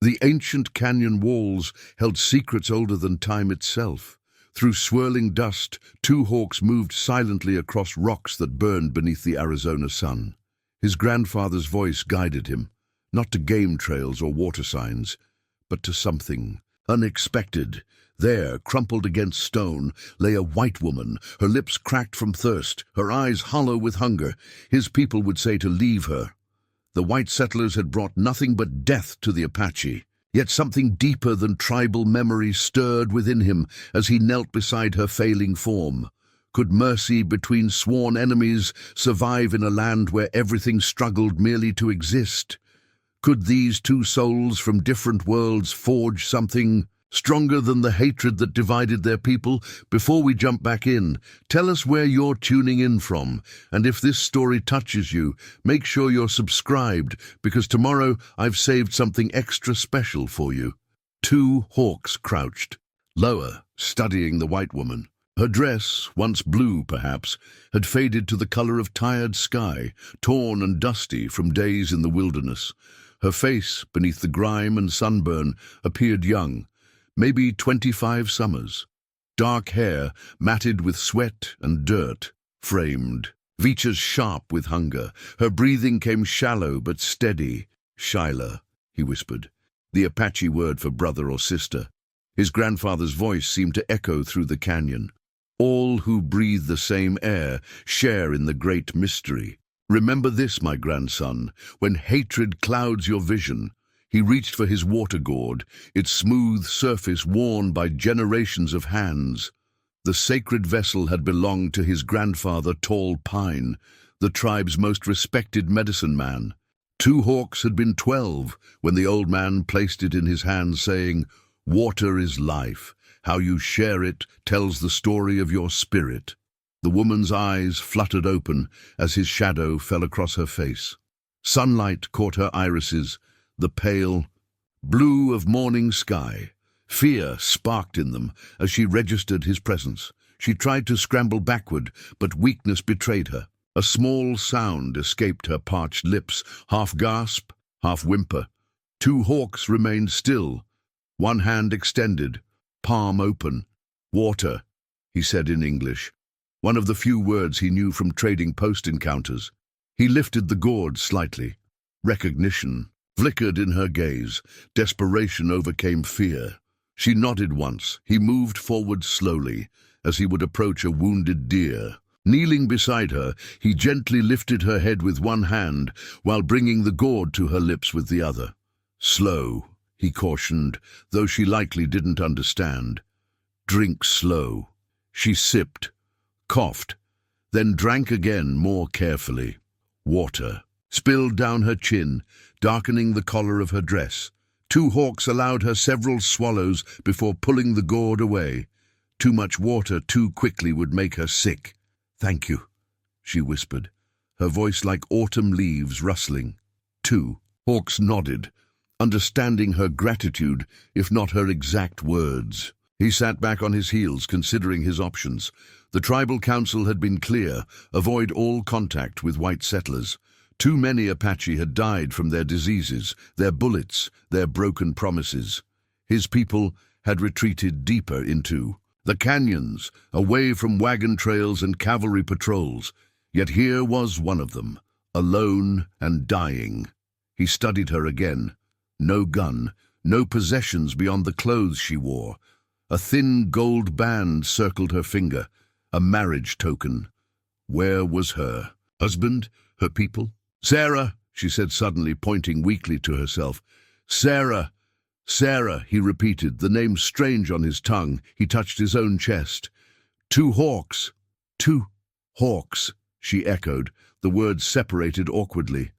The ancient canyon walls held secrets older than time itself. Through swirling dust, two hawks moved silently across rocks that burned beneath the Arizona sun. His grandfather's voice guided him, not to game trails or water signs, but to something unexpected. There, crumpled against stone, lay a white woman, her lips cracked from thirst, her eyes hollow with hunger. His people would say to leave her. The white settlers had brought nothing but death to the Apache. Yet something deeper than tribal memory stirred within him as he knelt beside her failing form. Could mercy between sworn enemies survive in a land where everything struggled merely to exist? Could these two souls from different worlds forge something stronger than the hatred that divided their people? Before we jump back in, tell us where you're tuning in from, and if this story touches you, make sure you're subscribed, because tomorrow I've saved something extra special for you. Two hawks crouched, lower, studying the white woman. Her dress, once blue perhaps, had faded to the color of tired sky, torn and dusty from days in the wilderness. Her face, beneath the grime and sunburn, appeared young, maybe 25 summers. Dark hair, matted with sweat and dirt, framed. Features sharp with hunger. Her breathing came shallow but steady. Shyla, he whispered, the Apache word for brother or sister. His grandfather's voice seemed to echo through the canyon. All who breathe the same air share in the great mystery. Remember this, my grandson, when hatred clouds your vision. He reached for his water gourd, its smooth surface worn by generations of hands. The sacred vessel had belonged to his grandfather, Tall Pine, the tribe's most respected medicine man. Two hawks had been 12 when the old man placed it in his hand, saying, "Water is life. How you share it tells the story of your spirit." The woman's eyes fluttered open as his shadow fell across her face. Sunlight caught her irises, the pale blue of morning sky. Fear sparked in them as she registered his presence. She tried to scramble backward, but weakness betrayed her. A small sound escaped her parched lips, half gasp, half whimper. Two hawks remained still, one hand extended, palm open. "Water," he said in English, one of the few words he knew from trading post encounters. He lifted the gourd slightly. Recognition flickered in her gaze. Desperation overcame fear. She nodded once. He moved forward slowly, as he would approach a wounded deer. Kneeling beside her, he gently lifted her head with one hand, while bringing the gourd to her lips with the other. "Slow," he cautioned, though she likely didn't understand. "Drink slow." She sipped, coughed, then drank again more carefully. Water spilled down her chin, darkening the collar of her dress. Two hawks allowed her several swallows before pulling the gourd away. Too much water too quickly would make her sick. "Thank you," she whispered, her voice like autumn leaves rustling. Two hawks nodded, understanding her gratitude, if not her exact words. He sat back on his heels, considering his options. The tribal council had been clear: avoid all contact with white settlers. Too many Apache had died from their diseases, their bullets, their broken promises. His people had retreated deeper into the canyons, away from wagon trails and cavalry patrols. Yet here was one of them, alone and dying. He studied her again. No gun, no possessions beyond the clothes she wore. A thin gold band circled her finger, a marriage token. Where was her husband, her people? "Sarah," she said suddenly, pointing weakly to herself. "Sarah, Sarah," he repeated, the name strange on his tongue. He touched his own chest. "Two hawks." "Two hawks," she echoed, the words separated awkwardly.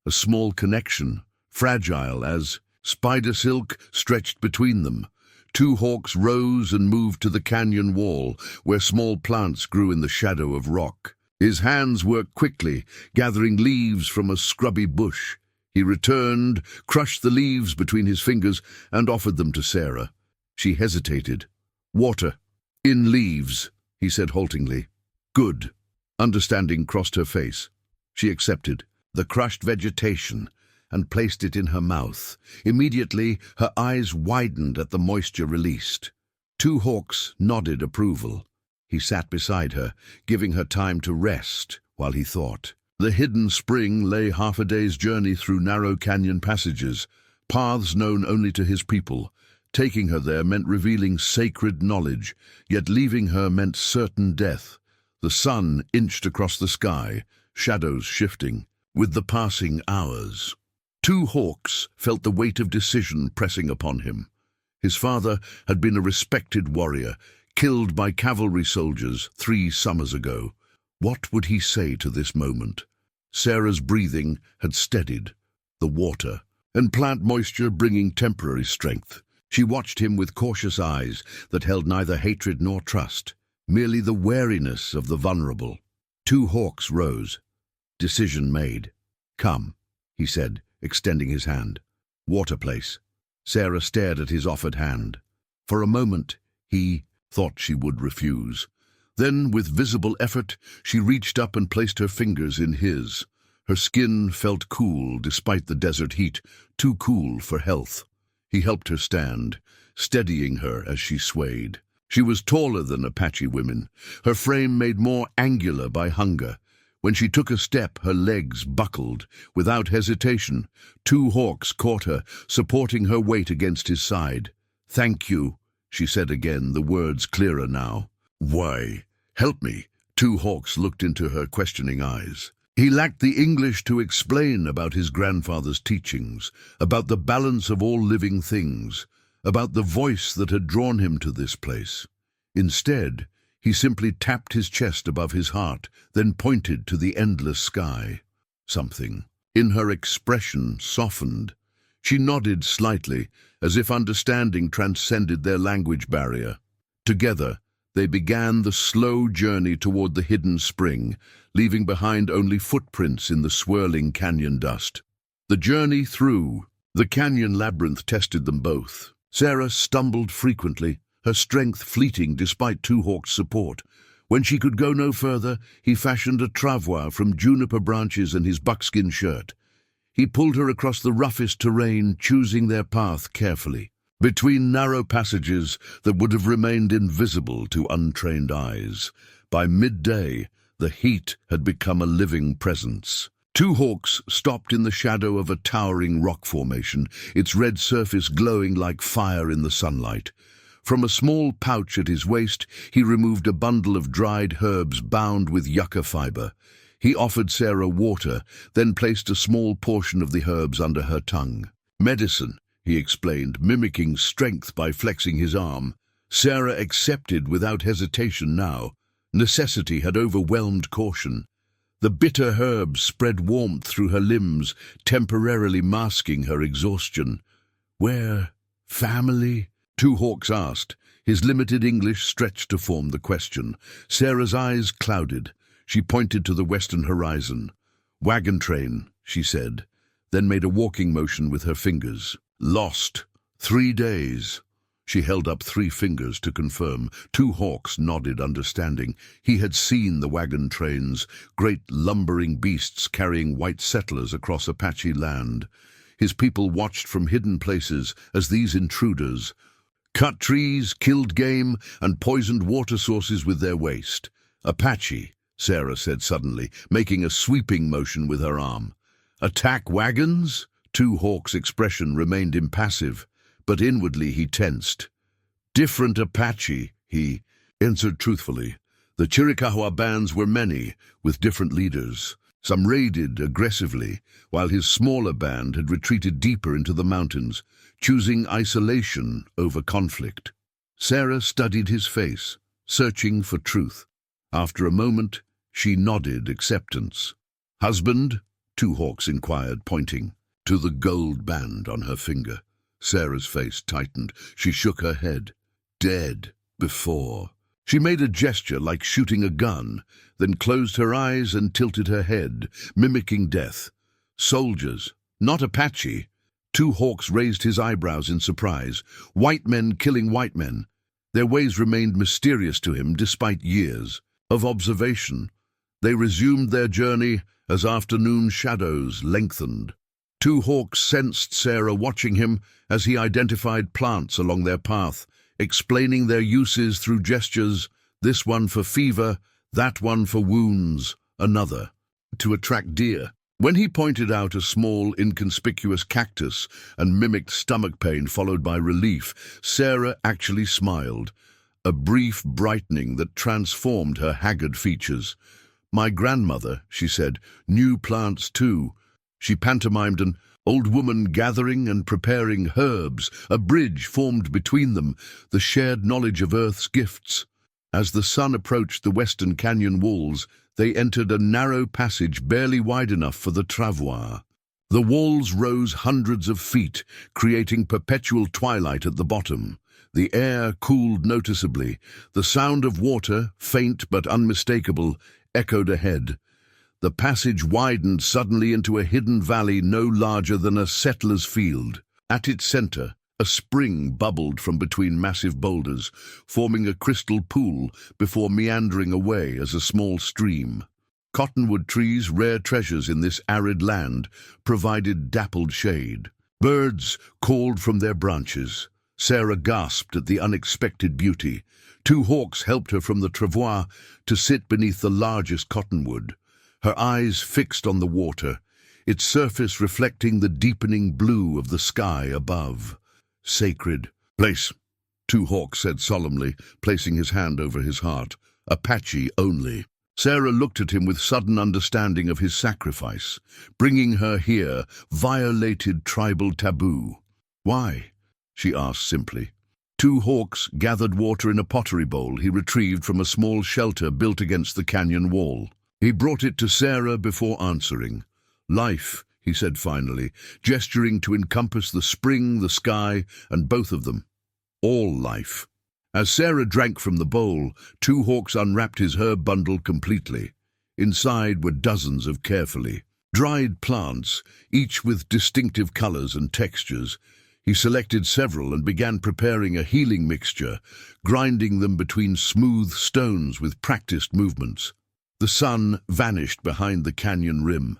A small connection, fragile as spider silk, stretched between them. Two hawks rose and moved to the canyon wall, where small plants grew in the shadow of rock. His hands worked quickly, gathering leaves from a scrubby bush. He returned, crushed the leaves between his fingers, and offered them to Sarah. She hesitated. "Water. In leaves," he said haltingly. "Good." Understanding crossed her face. She accepted. The crushed vegetation, and placed it in her mouth. Immediately, her eyes widened at the moisture released. Two Hawks nodded approval. He sat beside her, giving her time to rest while he thought. The hidden spring lay half a day's journey through narrow canyon passages, paths known only to his people. Taking her there meant revealing sacred knowledge, yet leaving her meant certain death. The sun inched across the sky, shadows shifting with the passing hours. Two Hawks felt the weight of decision pressing upon him. His father had been a respected warrior, killed by cavalry soldiers 3 summers ago. What would he say to this moment? Sarah's breathing had steadied, the water and plant moisture bringing temporary strength. She watched him with cautious eyes that held neither hatred nor trust, merely the wariness of the vulnerable. Two Hawks rose. Decision made. "Come," he said, extending his hand. "Water place." Sarah stared at his offered hand. For a moment, he thought she would refuse. Then, with visible effort, she reached up and placed her fingers in his. Her skin felt cool despite the desert heat, too cool for health. He helped her stand, steadying her as she swayed. She was taller than Apache women, her frame made more angular by hunger. When she took a step, her legs buckled. Without hesitation, Two Hawks caught her, supporting her weight against his side. "Thank you," she said again, the words clearer now. "Why? Help me." Two Hawks looked into her questioning eyes. He lacked the English to explain about his grandfather's teachings, about the balance of all living things, about the voice that had drawn him to this place. Instead, he simply tapped his chest above his heart, then pointed to the endless sky. Something in her expression softened. She nodded slightly, as if understanding transcended their language barrier. Together, they began the slow journey toward the hidden spring, leaving behind only footprints in the swirling canyon dust. The journey through the canyon labyrinth tested them both. Sarah stumbled frequently, her strength fleeting despite Two Hawks' support. When she could go no further, he fashioned a travois from juniper branches and his buckskin shirt. He pulled her across the roughest terrain, choosing their path carefully, between narrow passages that would have remained invisible to untrained eyes. By midday, the heat had become a living presence. Two Hawks stopped in the shadow of a towering rock formation, its red surface glowing like fire in the sunlight. From a small pouch at his waist, he removed a bundle of dried herbs bound with yucca fiber. He offered Sarah water, then placed a small portion of the herbs under her tongue. "Medicine," he explained, mimicking strength by flexing his arm. Sarah accepted without hesitation now. Necessity had overwhelmed caution. The bitter herbs spread warmth through her limbs, temporarily masking her exhaustion. "Where? Family?" Two Hawks asked. His limited English stretched to form the question. Sarah's eyes clouded. She pointed to the western horizon. "Wagon train," she said, then made a walking motion with her fingers. "Lost. 3 days." She held up 3 fingers to confirm. Two Hawks nodded understanding. He had seen the wagon trains, great lumbering beasts carrying white settlers across Apache land. His people watched from hidden places as these intruders cut trees, killed game, and poisoned water sources with their waste. "Apache," Sarah said suddenly, making a sweeping motion with her arm. "Attack wagons?" Two Hawks' expression remained impassive, but inwardly he tensed. "Different Apache," he answered truthfully. The Chiricahua bands were many, with different leaders. Some raided aggressively, while his smaller band had retreated deeper into the mountains, choosing isolation over conflict. Sarah studied his face, searching for truth. After a moment, she nodded acceptance. "Husband?" Two Hawks inquired, pointing to the gold band on her finger. Sarah's face tightened. She shook her head. "Dead before." She made a gesture like shooting a gun, then closed her eyes and tilted her head, mimicking death. "Soldiers, not Apache." Two Hawks raised his eyebrows in surprise. White men killing white men. Their ways remained mysterious to him despite years of observation. They resumed their journey as afternoon shadows lengthened. Two hawks sensed Sarah watching him as he identified plants along their path, explaining their uses through gestures, this one for fever, that one for wounds, another to attract deer. When he pointed out a small, inconspicuous cactus and mimicked stomach pain followed by relief, Sarah actually smiled, a brief brightening that transformed her haggard features. "My grandmother," she said, "knew plants too." She pantomimed an old woman gathering and preparing herbs, a bridge formed between them, the shared knowledge of Earth's gifts. As the sun approached the western canyon walls, they entered a narrow passage barely wide enough for the travois. The walls rose hundreds of feet, creating perpetual twilight at the bottom. The air cooled noticeably. The sound of water, faint but unmistakable, echoed ahead. The passage widened suddenly into a hidden valley no larger than a settler's field. At its center, a spring bubbled from between massive boulders, forming a crystal pool before meandering away as a small stream. Cottonwood trees, rare treasures in this arid land, provided dappled shade. Birds called from their branches. Sarah gasped at the unexpected beauty. Two hawks helped her from the travois to sit beneath the largest cottonwood, her eyes fixed on the water, its surface reflecting the deepening blue of the sky above. "Sacred place," Two Hawks said solemnly, placing his hand over his heart. "Apache only." Sarah looked at him with sudden understanding of his sacrifice. Bringing her here violated tribal taboo. "Why?" she asked simply. Two Hawks gathered water in a pottery bowl he retrieved from a small shelter built against the canyon wall. He brought it to Sarah before answering. "Life," he said finally, gesturing to encompass the spring, the sky, and both of them. "All life." As Sarah drank from the bowl, Two Hawks unwrapped his herb bundle completely. Inside were dozens of carefully dried plants, each with distinctive colors and textures. He selected several and began preparing a healing mixture, grinding them between smooth stones with practiced movements. The sun vanished behind the canyon rim,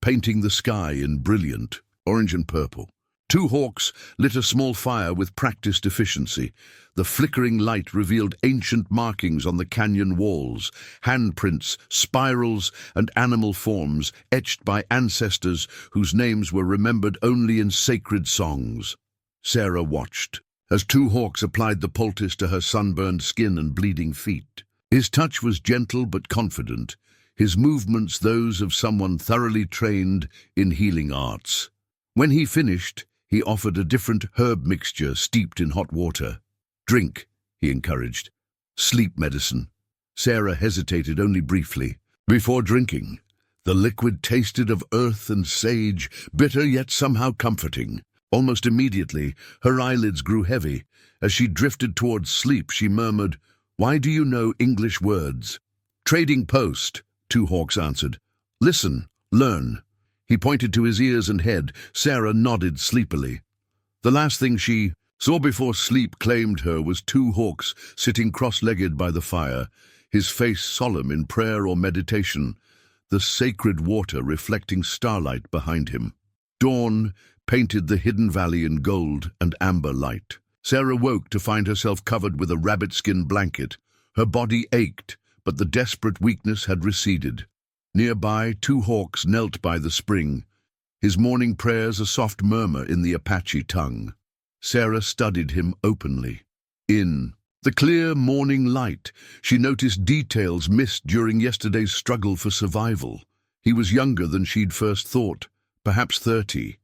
painting the sky in brilliant orange and purple. Two Hawks lit a small fire with practiced efficiency. The flickering light revealed ancient markings on the canyon walls, handprints, spirals, and animal forms etched by ancestors whose names were remembered only in sacred songs. Sarah watched as Two Hawks applied the poultice to her sunburned skin and bleeding feet. His touch was gentle but confident, his movements those of someone thoroughly trained in healing arts. When he finished, he offered a different herb mixture steeped in hot water. "Drink," he encouraged. "Sleep medicine." Sarah hesitated only briefly. Before drinking, the liquid tasted of earth and sage, bitter yet somehow comforting. Almost immediately, her eyelids grew heavy. As she drifted towards sleep, she murmured, "Why do you know English words?" "Trading post," Two Hawks answered. "Listen, learn." He pointed to his ears and head. Sarah nodded sleepily. The last thing she saw before sleep claimed her was Two Hawks sitting cross-legged by the fire, his face solemn in prayer or meditation, the sacred water reflecting starlight behind him. Dawn painted the hidden valley in gold and amber light. Sarah woke to find herself covered with a rabbit-skin blanket. Her body ached, but the desperate weakness had receded. Nearby, Two Hawks knelt by the spring, his morning prayers a soft murmur in the Apache tongue. Sarah studied him openly. In the clear morning light, she noticed details missed during yesterday's struggle for survival. He was younger than she'd first thought, perhaps 30.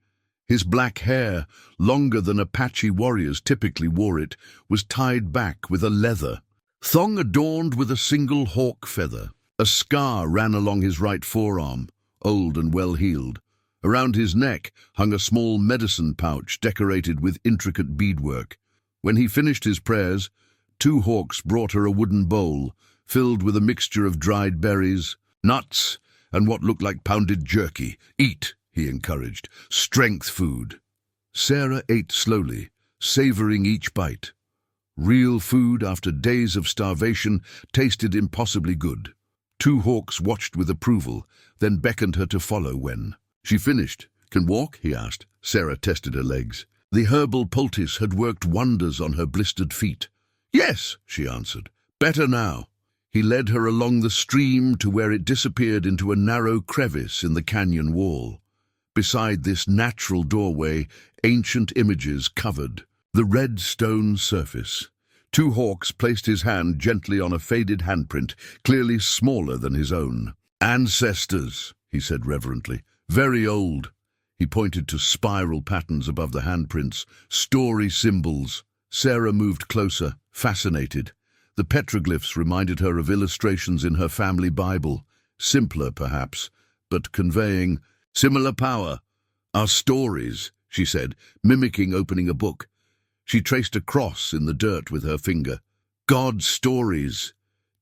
His black hair, longer than Apache warriors typically wore it, was tied back with a leather thong adorned with a single hawk feather. A scar ran along his right forearm, old and well-healed. Around his neck hung a small medicine pouch decorated with intricate beadwork. When he finished his prayers, Two Hawks brought her a wooden bowl filled with a mixture of dried berries, nuts, and what looked like pounded jerky. "Eat," he encouraged. "Strength food." Sarah ate slowly, savoring each bite. Real food after days of starvation tasted impossibly good. Two Hawks watched with approval, then beckoned her to follow when she finished, Can walk? He asked. Sarah tested her legs. The herbal poultice had worked wonders on her blistered feet. Yes, she answered. Better now. He led her along the stream to where it disappeared into a narrow crevice in the canyon wall. Beside this natural doorway, ancient images covered the red stone surface. Two Hawks placed his hand gently on a faded handprint, clearly smaller than his own. Ancestors, he said reverently. Very old. He pointed to spiral patterns above the handprints, story symbols. Sarah moved closer, fascinated. The petroglyphs reminded her of illustrations in her family Bible, simpler perhaps, but conveying similar power. Our stories, she said, mimicking opening a book. She traced a cross in the dirt with her finger. God's stories.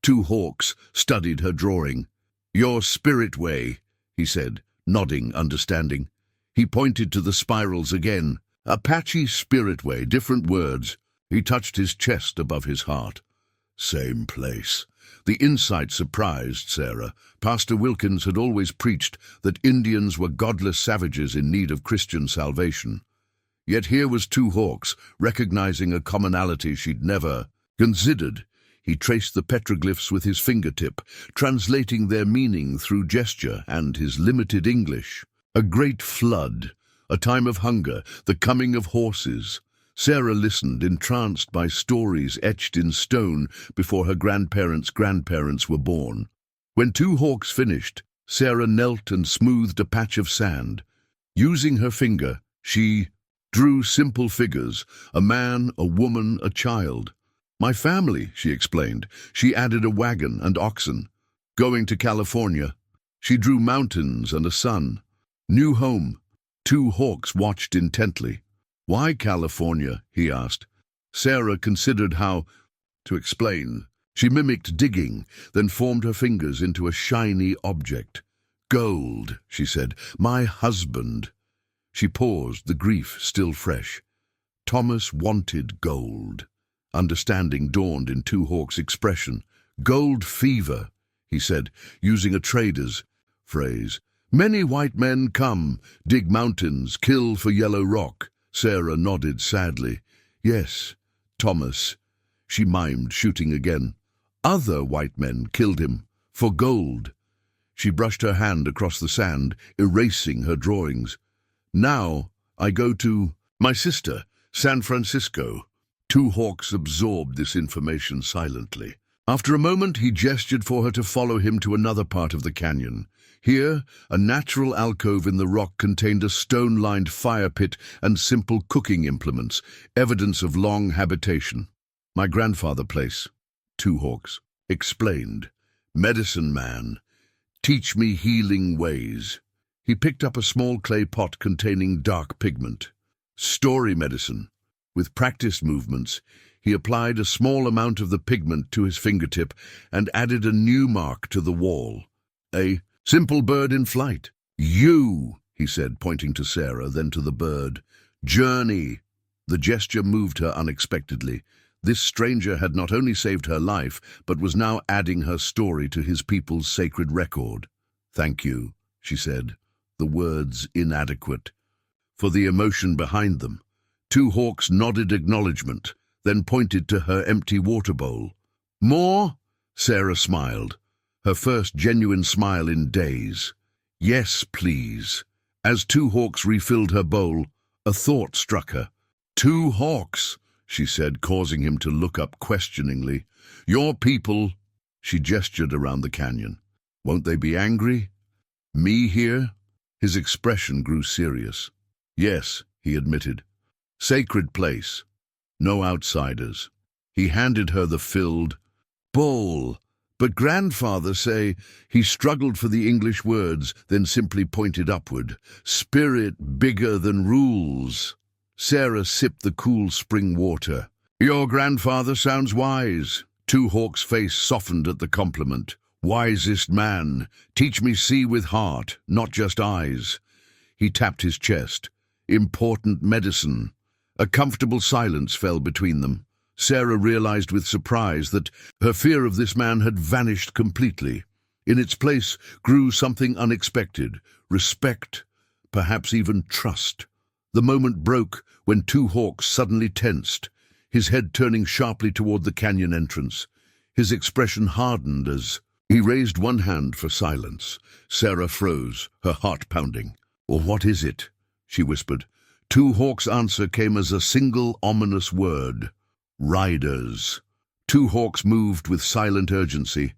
Two Hawks studied her drawing. Your spirit way, he said, nodding, understanding. He pointed to the spirals again. Apache spirit way, different words. He touched his chest above his heart. Same place. The insight surprised Sarah. Pastor Wilkins had always preached that Indians were godless savages in need of Christian salvation. Yet here was Two Hawks, recognizing a commonality she'd never considered. He traced the petroglyphs with his fingertip, translating their meaning through gesture and his limited English. A great flood, a time of hunger, the coming of horses. Sarah listened, entranced by stories etched in stone before her grandparents' were born. When Two Hawks finished, Sarah knelt and smoothed a patch of sand. Using her finger, she drew simple figures, a man, a woman, a child. My family, she explained. She added a wagon and oxen. Going to California. She drew mountains and a sun. New home. Two Hawks watched intently. Why California? He asked. Sarah considered how to explain. She mimicked digging, then formed her fingers into a shiny object. Gold, she said. My husband. She paused, the grief still fresh. Thomas wanted gold. Understanding dawned in Two Hawks' expression. Gold fever, he said, using a trader's phrase. Many white men come, dig mountains, kill for yellow rock. Sarah nodded sadly. Yes, Thomas. She mimed, shooting again. Other white men killed him, for gold. She brushed her hand across the sand, erasing her drawings. Now I go to my sister, San Francisco. Two Hawks absorbed this information silently. After a moment, he gestured for her to follow him to another part of the canyon. Here, a natural alcove in the rock contained a stone-lined fire pit and simple cooking implements, evidence of long habitation. My grandfather place, Two Hawks, explained. Medicine man, teach me healing ways. He picked up a small clay pot containing dark pigment. Story medicine. With practiced movements, he applied a small amount of the pigment to his fingertip and added a new mark to the wall. A simple bird in flight. You, he said, pointing to Sarah, then to the bird. Journey. The gesture moved her unexpectedly. This stranger had not only saved her life, but was now adding her story to his people's sacred record. Thank you, she said, the words inadequate, for the emotion behind them. Two Hawks nodded acknowledgement, then pointed to her empty water bowl. More? Sarah smiled, her first genuine smile in days. Yes, please. As Two Hawks refilled her bowl, a thought struck her. Two Hawks, she said, causing him to look up questioningly. Your people, she gestured around the canyon. Won't they be angry? Me here? His expression grew serious. Yes, he admitted. Sacred place. No outsiders. He handed her the filled bowl. But grandfather say he struggled for the English words, then simply pointed upward. Spirit bigger than rules. Sarah sipped the cool spring water. Your grandfather sounds wise. Two Hawks' face softened at the compliment. Wisest man. Teach me see with heart, not just eyes. He tapped his chest. Important medicine. A comfortable silence fell between them. Sarah realized with surprise that her fear of this man had vanished completely. In its place grew something unexpected. Respect, perhaps even trust. The moment broke when Two Hawks suddenly tensed, his head turning sharply toward the canyon entrance. His expression hardened as he raised one hand for silence. Sarah froze, her heart pounding. "Or what is it?" she whispered. Two Hawks' answer came as a single ominous word. "Riders." Two Hawks moved with silent urgency,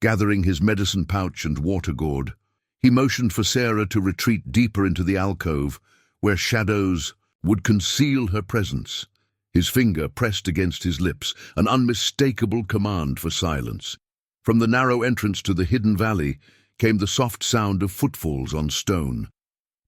gathering his medicine pouch and water gourd. He motioned for Sarah to retreat deeper into the alcove, where shadows would conceal her presence. His finger pressed against his lips, an unmistakable command for silence. From the narrow entrance to the hidden valley came the soft sound of footfalls on stone.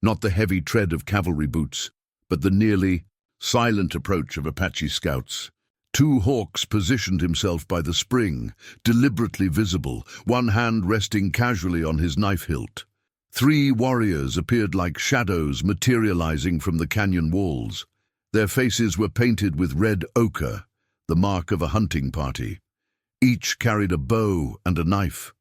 Not the heavy tread of cavalry boots, but the nearly silent approach of Apache scouts. Two Hawks positioned himself by the spring, deliberately visible, one hand resting casually on his knife hilt. Three warriors appeared like shadows materializing from the canyon walls. Their faces were painted with red ochre, the mark of a hunting party. Each carried a bow and a knife.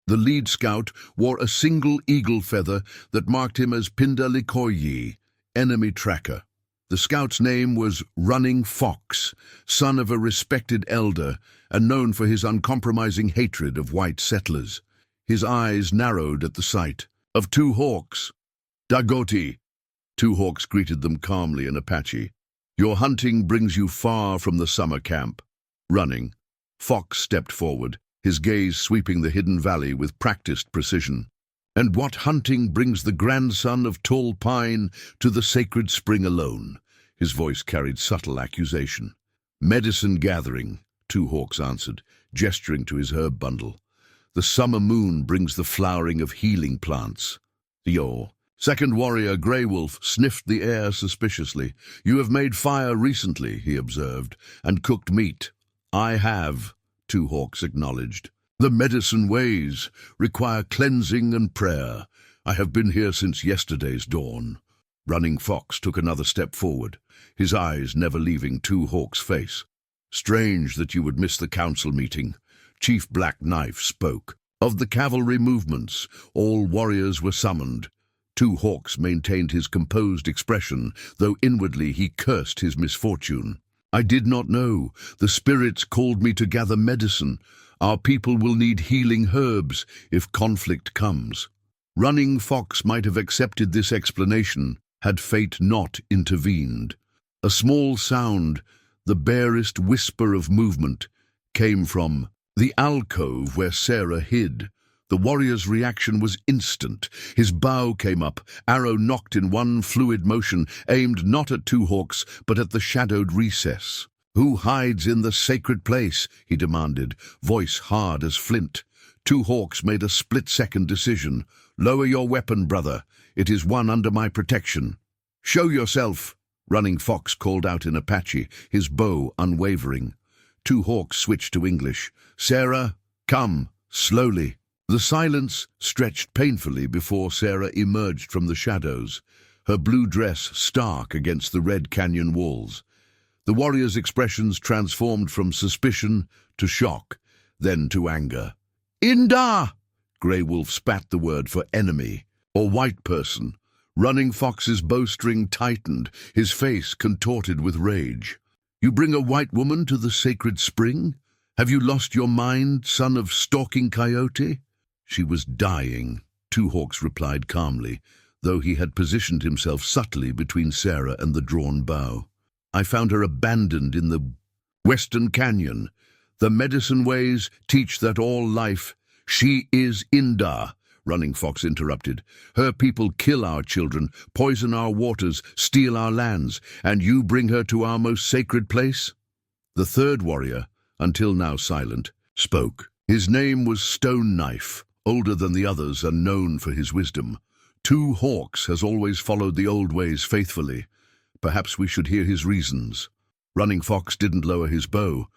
The lead scout wore a single eagle feather that marked him as Pindalikoyi, enemy tracker. The scout's name was Running Fox, son of a respected elder and known for his uncompromising hatred of white settlers. His eyes narrowed at the sight of Two Hawks. "Dagoti," Two Hawks greeted them calmly in Apache. "Your hunting brings you far from the summer camp." Running, Fox stepped forward, his gaze sweeping the hidden valley with practiced precision. "And what hunting brings the grandson of Tall Pine to the sacred spring alone?" His voice carried subtle accusation. "Medicine gathering," Two Hawks answered, gesturing to his herb bundle. "The summer moon brings the flowering of healing plants." Second warrior Grey Wolf sniffed the air suspiciously. "You have made fire recently," he observed, "and cooked meat." "I have," Two Hawks acknowledged. "The medicine ways require cleansing and prayer. I have been here since yesterday's dawn." Running Fox took another step forward, his eyes never leaving Two Hawks' face. "Strange that you would miss the council meeting." Chief Black Knife spoke. Of the cavalry movements, all warriors were summoned. Two Hawks maintained his composed expression, though inwardly he cursed his misfortune. "I did not know. The spirits called me to gather medicine. Our people will need healing herbs if conflict comes." Running Fox might have accepted this explanation had fate not intervened. A small sound, the barest whisper of movement, came from the alcove where Sarah hid. The warrior's reaction was instant. His bow came up, arrow nocked in one fluid motion, aimed not at Two Hawks, but at the shadowed recess. "Who hides in the sacred place?" he demanded, voice hard as flint. Two Hawks made a split-second decision. "Lower your weapon, brother. It is one under my protection." "Show yourself," Running Fox called out in Apache, his bow unwavering. Two Hawks switched to English. "Sarah, come, slowly." The silence stretched painfully before Sarah emerged from the shadows, her blue dress stark against the red canyon walls. The warrior's expressions transformed from suspicion to shock, then to anger. "Inda!" Grey Wolf spat the word for enemy, or white person. Running Fox's bowstring tightened, his face contorted with rage. "You bring a white woman to the sacred spring? Have you lost your mind, son of stalking coyote?" "She was dying," Two Hawks replied calmly, though he had positioned himself subtly between Sarah and the drawn bow. "I found her abandoned in the Western Canyon. The medicine ways teach that all life—" "She is Inda," Running Fox interrupted. "Her people kill our children, poison our waters, steal our lands, and you bring her to our most sacred place?" The third warrior, until now silent, spoke. His name was Stone Knife, older than the others and known for his wisdom. "Two Hawks has always followed the old ways faithfully. Perhaps we should hear his reasons." Running Fox didn't lower his bow,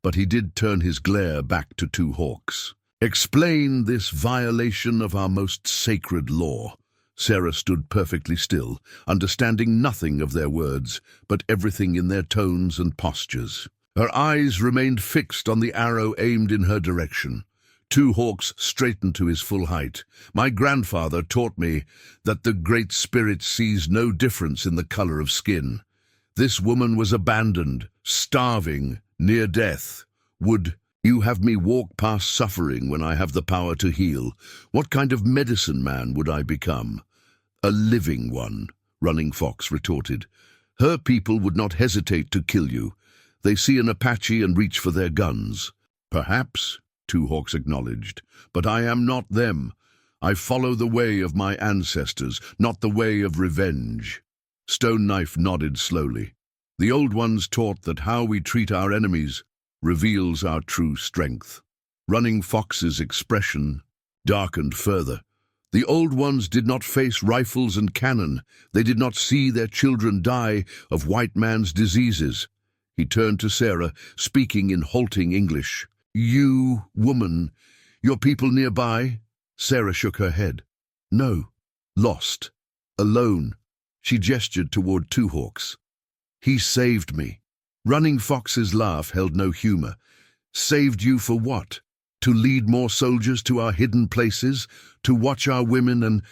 but he did turn his glare back to Two Hawks. "Explain this violation of our most sacred law." Sarah stood perfectly still, understanding nothing of their words, but everything in their tones and postures. Her eyes remained fixed on the arrow aimed in her direction. Two Hawks straightened to his full height. My grandfather taught me that the Great Spirit sees no difference in the color of skin. This woman was abandoned, starving, near death. Would you have me walk past suffering when I have the power to heal? What kind of medicine man would I become? A living one, Running Fox retorted. Her people would not hesitate to kill you. They see an Apache and reach for their guns. Perhaps, Two Hawks acknowledged, but I am not them. I follow the way of my ancestors, not the way of revenge. Stone Knife nodded slowly. The old ones taught that how we treat our enemies reveals our true strength. Running Fox's expression darkened further. The old ones did not face rifles and cannon. They did not see their children die of white man's diseases. He turned to Sarah, speaking in halting English. You, woman, your people nearby? Sarah shook her head. No, lost, alone. She gestured toward Two Hawks. He saved me. Running Fox's laugh held no humor. Saved you for what? To lead more soldiers to our hidden places? To watch our women and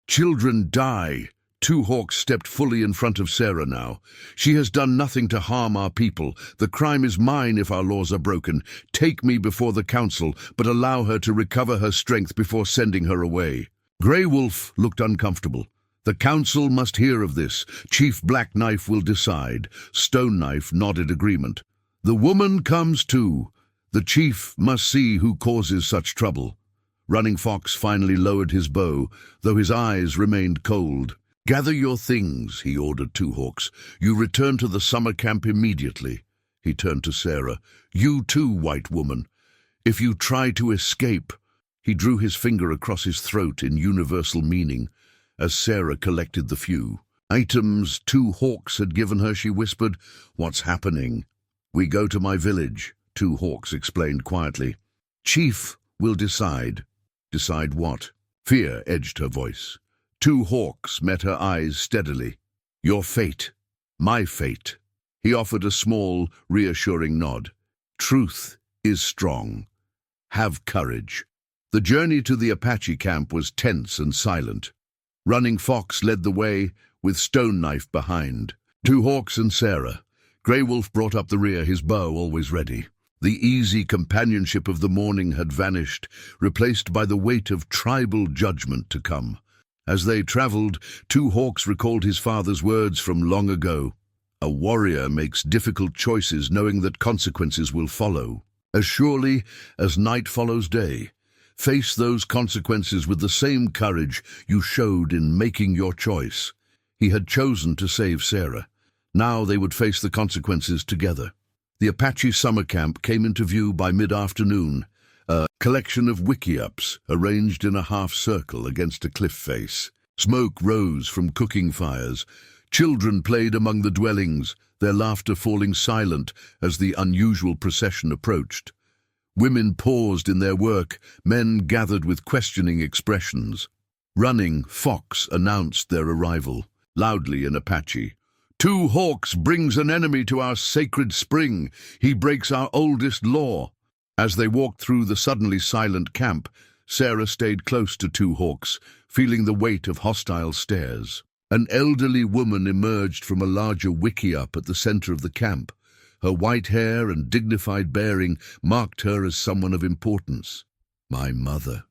children die? Two Hawks stepped fully in front of Sarah now. She has done nothing to harm our people. The crime is mine if our laws are broken. Take me before the council, but allow her to recover her strength before sending her away. Grey Wolf looked uncomfortable. The council must hear of this. Chief Black Knife will decide. Stone Knife nodded agreement. The woman comes too. The chief must see who causes such trouble. Running Fox finally lowered his bow, though his eyes remained cold. Gather your things, he ordered Two Hawks. You return to the summer camp immediately. He turned to Sarah. You too, white woman. If you try to escape... He drew his finger across his throat in universal meaning, as Sarah collected the few items Two Hawks had given her. She whispered, What's happening? We go to my village, Two Hawks explained quietly. Chief will decide. Decide what? Fear edged her voice. Two Hawks met her eyes steadily. Your fate. My fate. He offered a small, reassuring nod. Truth is strong. Have courage. The journey to the Apache camp was tense and silent. Running Fox led the way, with Stone Knife behind. Two Hawks and Sarah. Grey Wolf brought up the rear, his bow always ready. The easy companionship of the morning had vanished, replaced by the weight of tribal judgment to come. As they traveled, Two Hawks recalled his father's words from long ago. A warrior makes difficult choices knowing that consequences will follow. As surely as night follows day, face those consequences with the same courage you showed in making your choice. He had chosen to save Sarah. Now they would face the consequences together. The Apache summer camp came into view by mid-afternoon, a collection of wickiups arranged in a half-circle against a cliff face. Smoke rose from cooking fires. Children played among the dwellings, their laughter falling silent as the unusual procession approached. Women paused in their work, men gathered with questioning expressions. Running Fox announced their arrival, loudly in Apache. Two Hawks brings an enemy to our sacred spring. He breaks our oldest law. As they walked through the suddenly silent camp, Sarah stayed close to Two Hawks, feeling the weight of hostile stares. An elderly woman emerged from a larger wickiup at the center of the camp. Her white hair and dignified bearing marked her as someone of importance. My mother,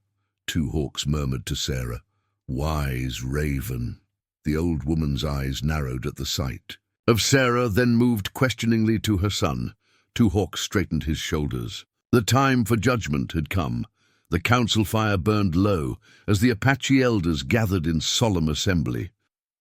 Two Hawks murmured to Sarah. Wise raven. The old woman's eyes narrowed at the sight of Sarah, then moved questioningly to her son. Two Hawks straightened his shoulders. The time for judgment had come. The council fire burned low as the Apache elders gathered in solemn assembly.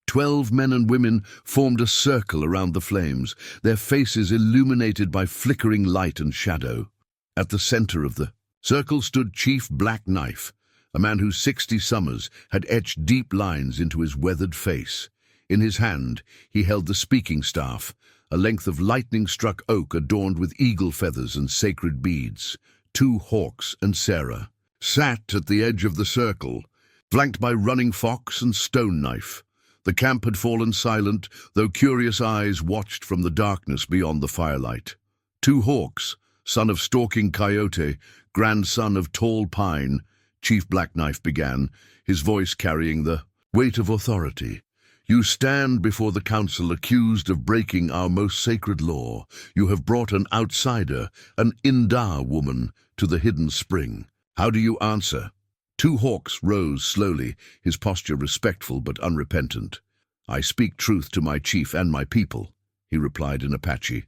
12 men and women formed a circle around the flames, their faces illuminated by flickering light and shadow. At the center of the circle stood Chief Black Knife, a man whose 60 summers had etched deep lines into his weathered face. In his hand, he held the speaking staff, a length of lightning-struck oak adorned with eagle feathers and sacred beads. Two Hawks and Sarah sat at the edge of the circle, flanked by Running Fox and Stone Knife. The camp had fallen silent, though curious eyes watched from the darkness beyond the firelight. Two Hawks, son of Stalking Coyote, grandson of Tall Pine, Chief Black Knife began, his voice carrying the weight of authority. You stand before the council accused of breaking our most sacred law. You have brought an outsider, an Inda woman, to the hidden spring. How do you answer? Two Hawks rose slowly, his posture respectful but unrepentant. I speak truth to my chief and my people, he replied in Apache.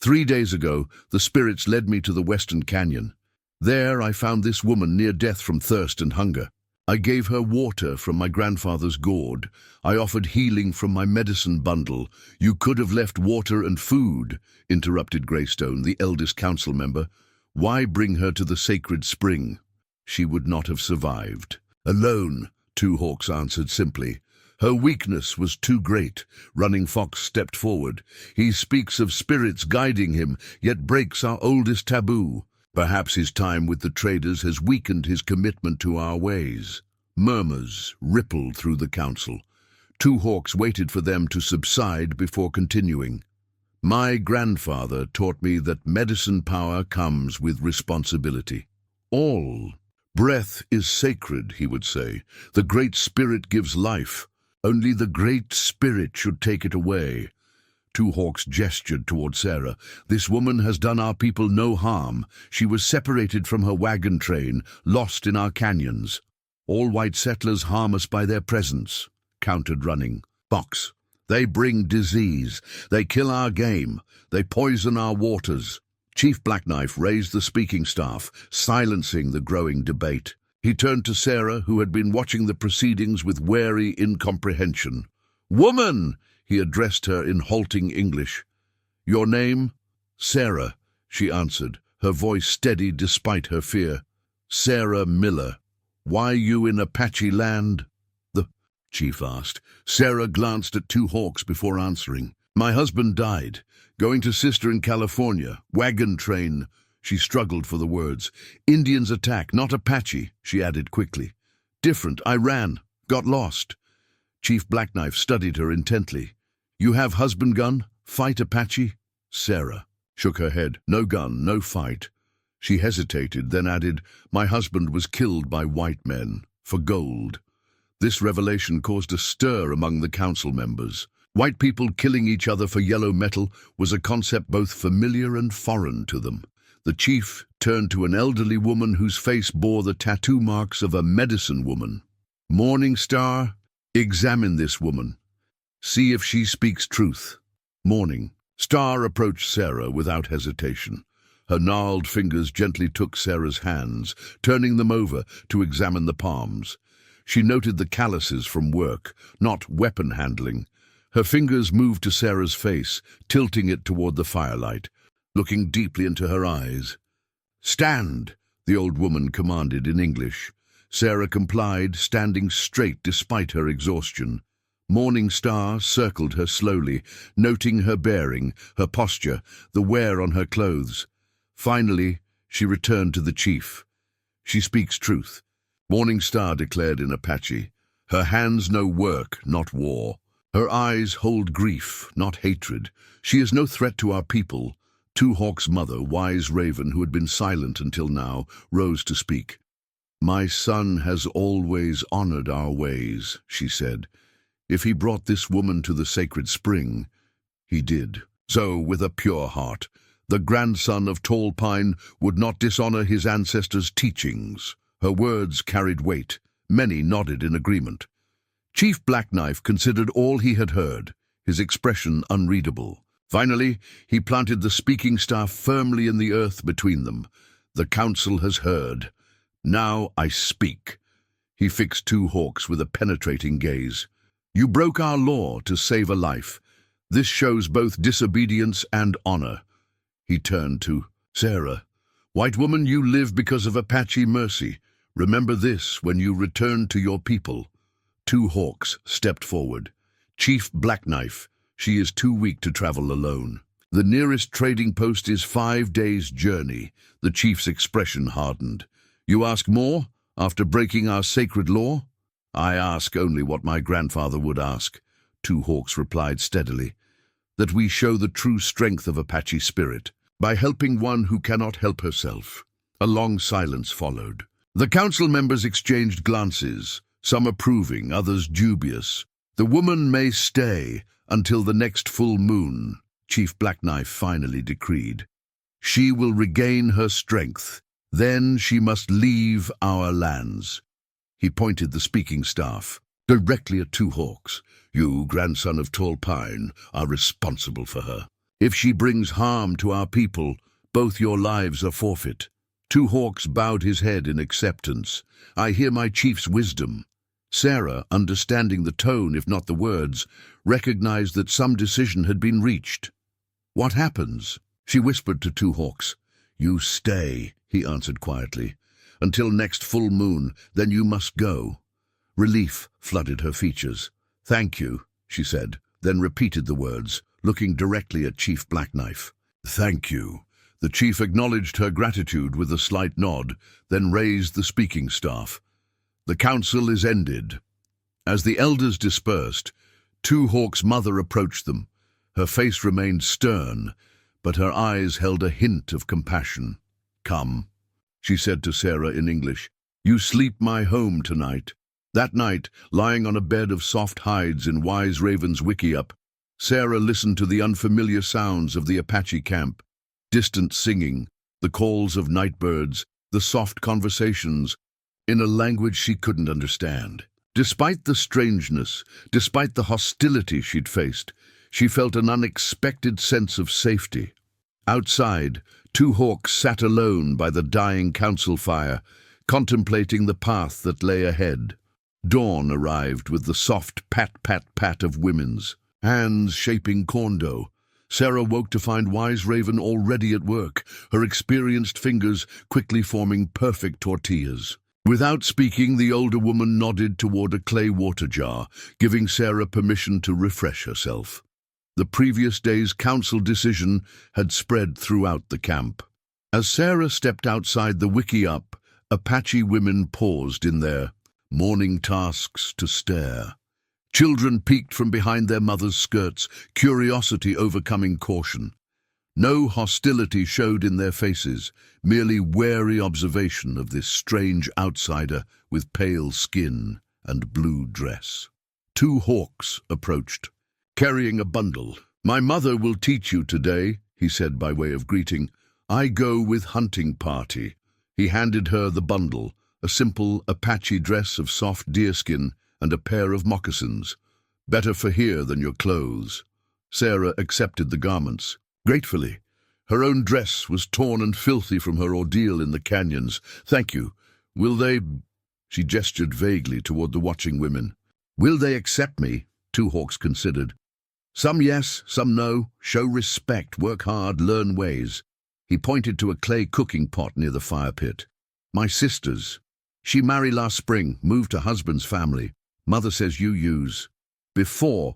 3 days ago, the spirits led me to the western canyon. There I found this woman near death from thirst and hunger. I gave her water from my grandfather's gourd. I offered healing from my medicine bundle. You could have left water and food, interrupted Greystone, the eldest council member. Why bring her to the sacred spring? She would not have survived. Alone, Two Hawks answered simply. Her weakness was too great. Running Fox stepped forward. He speaks of spirits guiding him, yet breaks our oldest taboo. Perhaps his time with the traders has weakened his commitment to our ways. Murmurs rippled through the council. Two Hawks waited for them to subside before continuing. My grandfather taught me that medicine power comes with responsibility. All breath is sacred, he would say. The Great Spirit gives life. Only the Great Spirit should take it away. Two Hawks gestured toward Sarah. This woman has done our people no harm. She was separated from her wagon train, lost in our canyons. All white settlers harm us by their presence, countered Running Fox. They bring disease. They kill our game. They poison our waters. Chief Black Knife raised the speaking staff, silencing the growing debate. He turned to Sarah, who had been watching the proceedings with wary incomprehension. Woman! He addressed her in halting English. Your name? Sarah, she answered, her voice steady despite her fear. Sarah Miller. Why you in Apache land? The chief asked. Sarah glanced at Two Hawks before answering. My husband died. Going to sister in California. Wagon train. She struggled for the words. Indians attack, not Apache, she added quickly. Different. I ran. Got lost. Chief Black Knife studied her intently. You have husband gun? Fight Apache? Sarah shook her head. No gun, no fight. She hesitated, then added, my husband was killed by white men, for gold. This revelation caused a stir among the council members. White people killing each other for yellow metal was a concept both familiar and foreign to them. The chief turned to an elderly woman whose face bore the tattoo marks of a medicine woman. Morning Star, examine this woman. See if she speaks truth. Morning Star approached Sarah without hesitation. Her gnarled fingers gently took Sarah's hands, turning them over to examine the palms. She noted the calluses from work, not weapon handling. Her fingers moved to Sarah's face, tilting it toward the firelight, looking deeply into her eyes. Stand, the old woman commanded in English. Sarah complied, standing straight despite her exhaustion. Morning Star circled her slowly, noting her bearing, her posture, the wear on her clothes. Finally, she returned to the chief. She speaks truth. Morning Star declared in Apache. Her hands know work, not war. Her eyes hold grief, not hatred. She is no threat to our people. Two Hawks' mother, Wise Raven, who had been silent until now, rose to speak. My son has always honored our ways, she said. If he brought this woman to the sacred spring, he did. So, with a pure heart, the grandson of Tall Pine would not dishonor his ancestors' teachings. Her words carried weight. Many nodded in agreement. Chief Black Knife considered all he had heard, his expression unreadable. Finally, he planted the speaking staff firmly in the earth between them. The council has heard. Now I speak. He fixed Two Hawks with a penetrating gaze. You broke our law to save a life. This shows both disobedience and honor. He turned to Sarah. White woman, you live because of Apache mercy. Remember this when you return to your people. Two Hawks stepped forward. Chief Black Knife, she is too weak to travel alone. The nearest trading post is 5 days' journey. The chief's expression hardened. You ask more, after breaking our sacred law? I ask only what my grandfather would ask, Two Hawks replied steadily. That we show the true strength of Apache spirit, by helping one who cannot help herself. A long silence followed. The council members exchanged glances, some approving, others dubious. "The woman may stay until the next full moon," Chief Blackknife finally decreed. "She will regain her strength. Then she must leave our lands." He pointed the speaking staff directly at Two Hawks. "You, grandson of Tall Pine, are responsible for her. If she brings harm to our people, both your lives are forfeit." Two Hawks bowed his head in acceptance. "I hear my chief's wisdom." Sarah, understanding the tone if not the words, recognized that some decision had been reached. "What happens?" she whispered to Two Hawks. "You stay," he answered quietly, "until next full moon, then you must go." Relief flooded her features. "Thank you," she said, then repeated the words, looking directly at Chief Blackknife. "Thank you." The chief acknowledged her gratitude with a slight nod, then raised the speaking staff. "The council is ended." As the elders dispersed, Two Hawks' mother approached them. Her face remained stern, but her eyes held a hint of compassion. "Come," she said to Sarah in English. "You sleep my home tonight." That night, lying on a bed of soft hides in Wise Raven's wickiup, Sarah listened to the unfamiliar sounds of the Apache camp. Distant singing, the calls of night birds, the soft conversations, in a language she couldn't understand. Despite the strangeness, despite the hostility she'd faced, she felt an unexpected sense of safety. Outside, Two Hawks sat alone by the dying council fire, contemplating the path that lay ahead. Dawn arrived with the soft pat-pat-pat of women's hands shaping corn dough. Sarah woke to find Wise Raven already at work, her experienced fingers quickly forming perfect tortillas. Without speaking, the older woman nodded toward a clay water jar, giving Sarah permission to refresh herself. The previous day's council decision had spread throughout the camp. As Sarah stepped outside the wickiup, Apache women paused in their morning tasks to stare. Children peeked from behind their mothers' skirts, curiosity overcoming caution. No hostility showed in their faces, merely wary observation of this strange outsider with pale skin and blue dress. Two Hawks approached, carrying a bundle. "My mother will teach you today," he said by way of greeting. "I go with hunting party." He handed her the bundle, a simple Apache dress of soft deerskin and a pair of moccasins. "Better for here than your clothes." Sarah accepted the garments gratefully. Her own dress was torn and filthy from her ordeal in the canyons. "Thank you. Will they—" She gestured vaguely toward the watching women. "Will they accept me?" Two Hawks considered. "Some yes, some no. Show respect, work hard, learn ways." He pointed to a clay cooking pot near the fire pit. "My sisters. She married last spring, moved to husband's family. Mother says you use." Before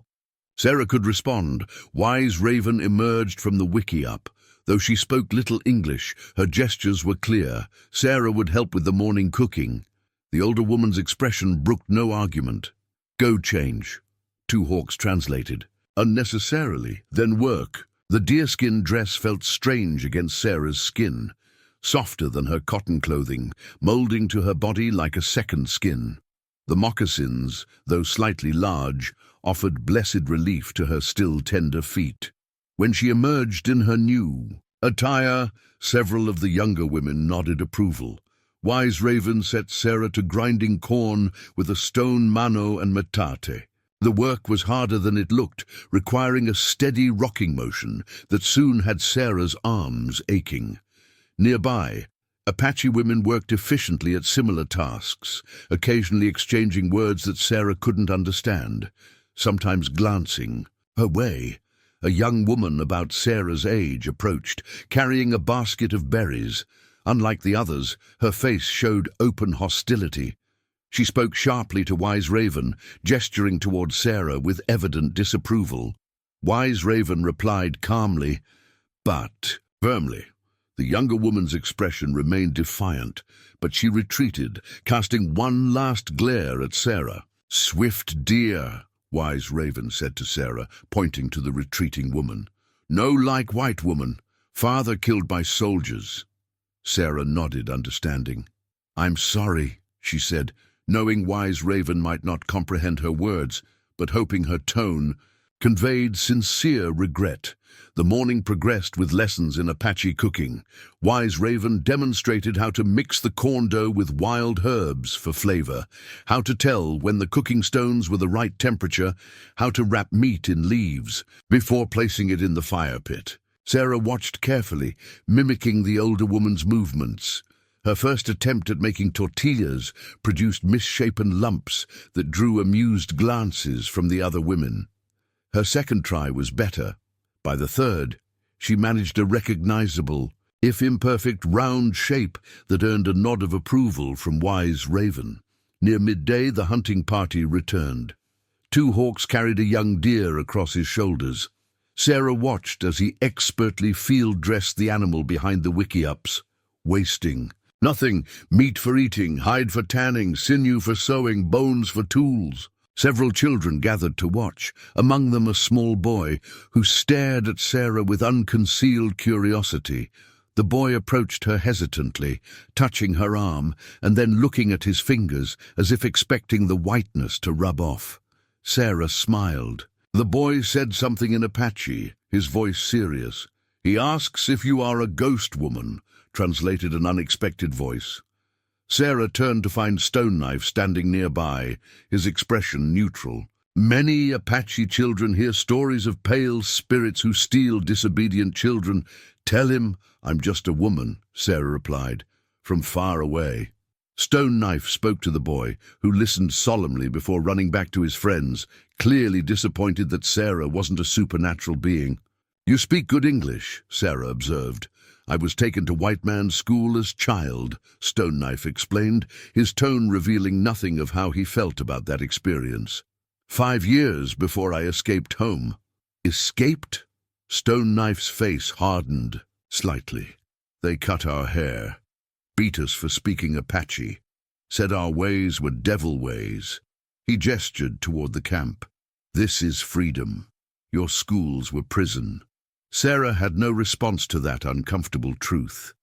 Sarah could respond, Wise Raven emerged from the wickiup. Though she spoke little English, her gestures were clear. Sarah would help with the morning cooking. The older woman's expression brooked no argument. "Go change," Two Hawks translated. "Unnecessarily, then work." The deerskin dress felt strange against Sarah's skin, softer than her cotton clothing, molding to her body like a second skin. The moccasins, though slightly large, offered blessed relief to her still tender feet. When she emerged in her new attire, several of the younger women nodded approval. Wise Raven set Sarah to grinding corn with a stone mano and metate. The work was harder than it looked, requiring a steady rocking motion that soon had Sarah's arms aching. Nearby, Apache women worked efficiently at similar tasks, occasionally exchanging words that Sarah couldn't understand, sometimes glancing her way. A young woman about Sarah's age approached, carrying a basket of berries. Unlike the others, her face showed open hostility. She spoke sharply to Wise Raven, gesturing toward Sarah with evident disapproval. Wise Raven replied calmly, but firmly. The younger woman's expression remained defiant, but she retreated, casting one last glare at Sarah. "Swift deer," Wise Raven said to Sarah, pointing to the retreating woman. "No like white woman. Father killed by soldiers." Sarah nodded, understanding. "I'm sorry," she said, knowing Wise Raven might not comprehend her words, but hoping her tone conveyed sincere regret. The morning progressed with lessons in Apache cooking. Wise Raven demonstrated how to mix the corn dough with wild herbs for flavor, how to tell when the cooking stones were the right temperature, how to wrap meat in leaves before placing it in the fire pit. Sarah watched carefully, mimicking the older woman's movements. Her first attempt at making tortillas produced misshapen lumps that drew amused glances from the other women. Her second try was better. By the third, she managed a recognizable, if imperfect, round shape that earned a nod of approval from Wise Raven. Near midday, the hunting party returned. Two hawks carried a young deer across his shoulders. Sarah watched as he expertly field-dressed the animal behind the wickiups, wasting nothing: meat for eating, hide for tanning, sinew for sewing, bones for tools. Several children gathered to watch, among them a small boy who stared at Sarah with unconcealed curiosity. The boy approached her hesitantly, touching her arm and then looking at his fingers as if expecting the whiteness to rub off. Sarah smiled. The boy said something in Apache, his voice serious. "He asks if you are a ghost woman," translated an unexpected voice. Sarah turned to find Stone Knife standing nearby, his expression neutral. "Many Apache children hear stories of pale spirits who steal disobedient children. Tell him I'm just a woman," Sarah replied, from far away. Stone Knife spoke to the boy, who listened solemnly before running back to his friends, clearly disappointed that Sarah wasn't a supernatural being. "You speak good English," Sarah observed. "I was taken to white man's school as child," Stone Knife explained, his tone revealing nothing of how he felt about that experience. 5 years before I escaped home." "Escaped?" Stone Knife's face hardened slightly. "They cut our hair, beat us for speaking Apache, said our ways were devil ways." He gestured toward the camp. "This is freedom. Your schools were prison." Sarah had no response to that uncomfortable truth.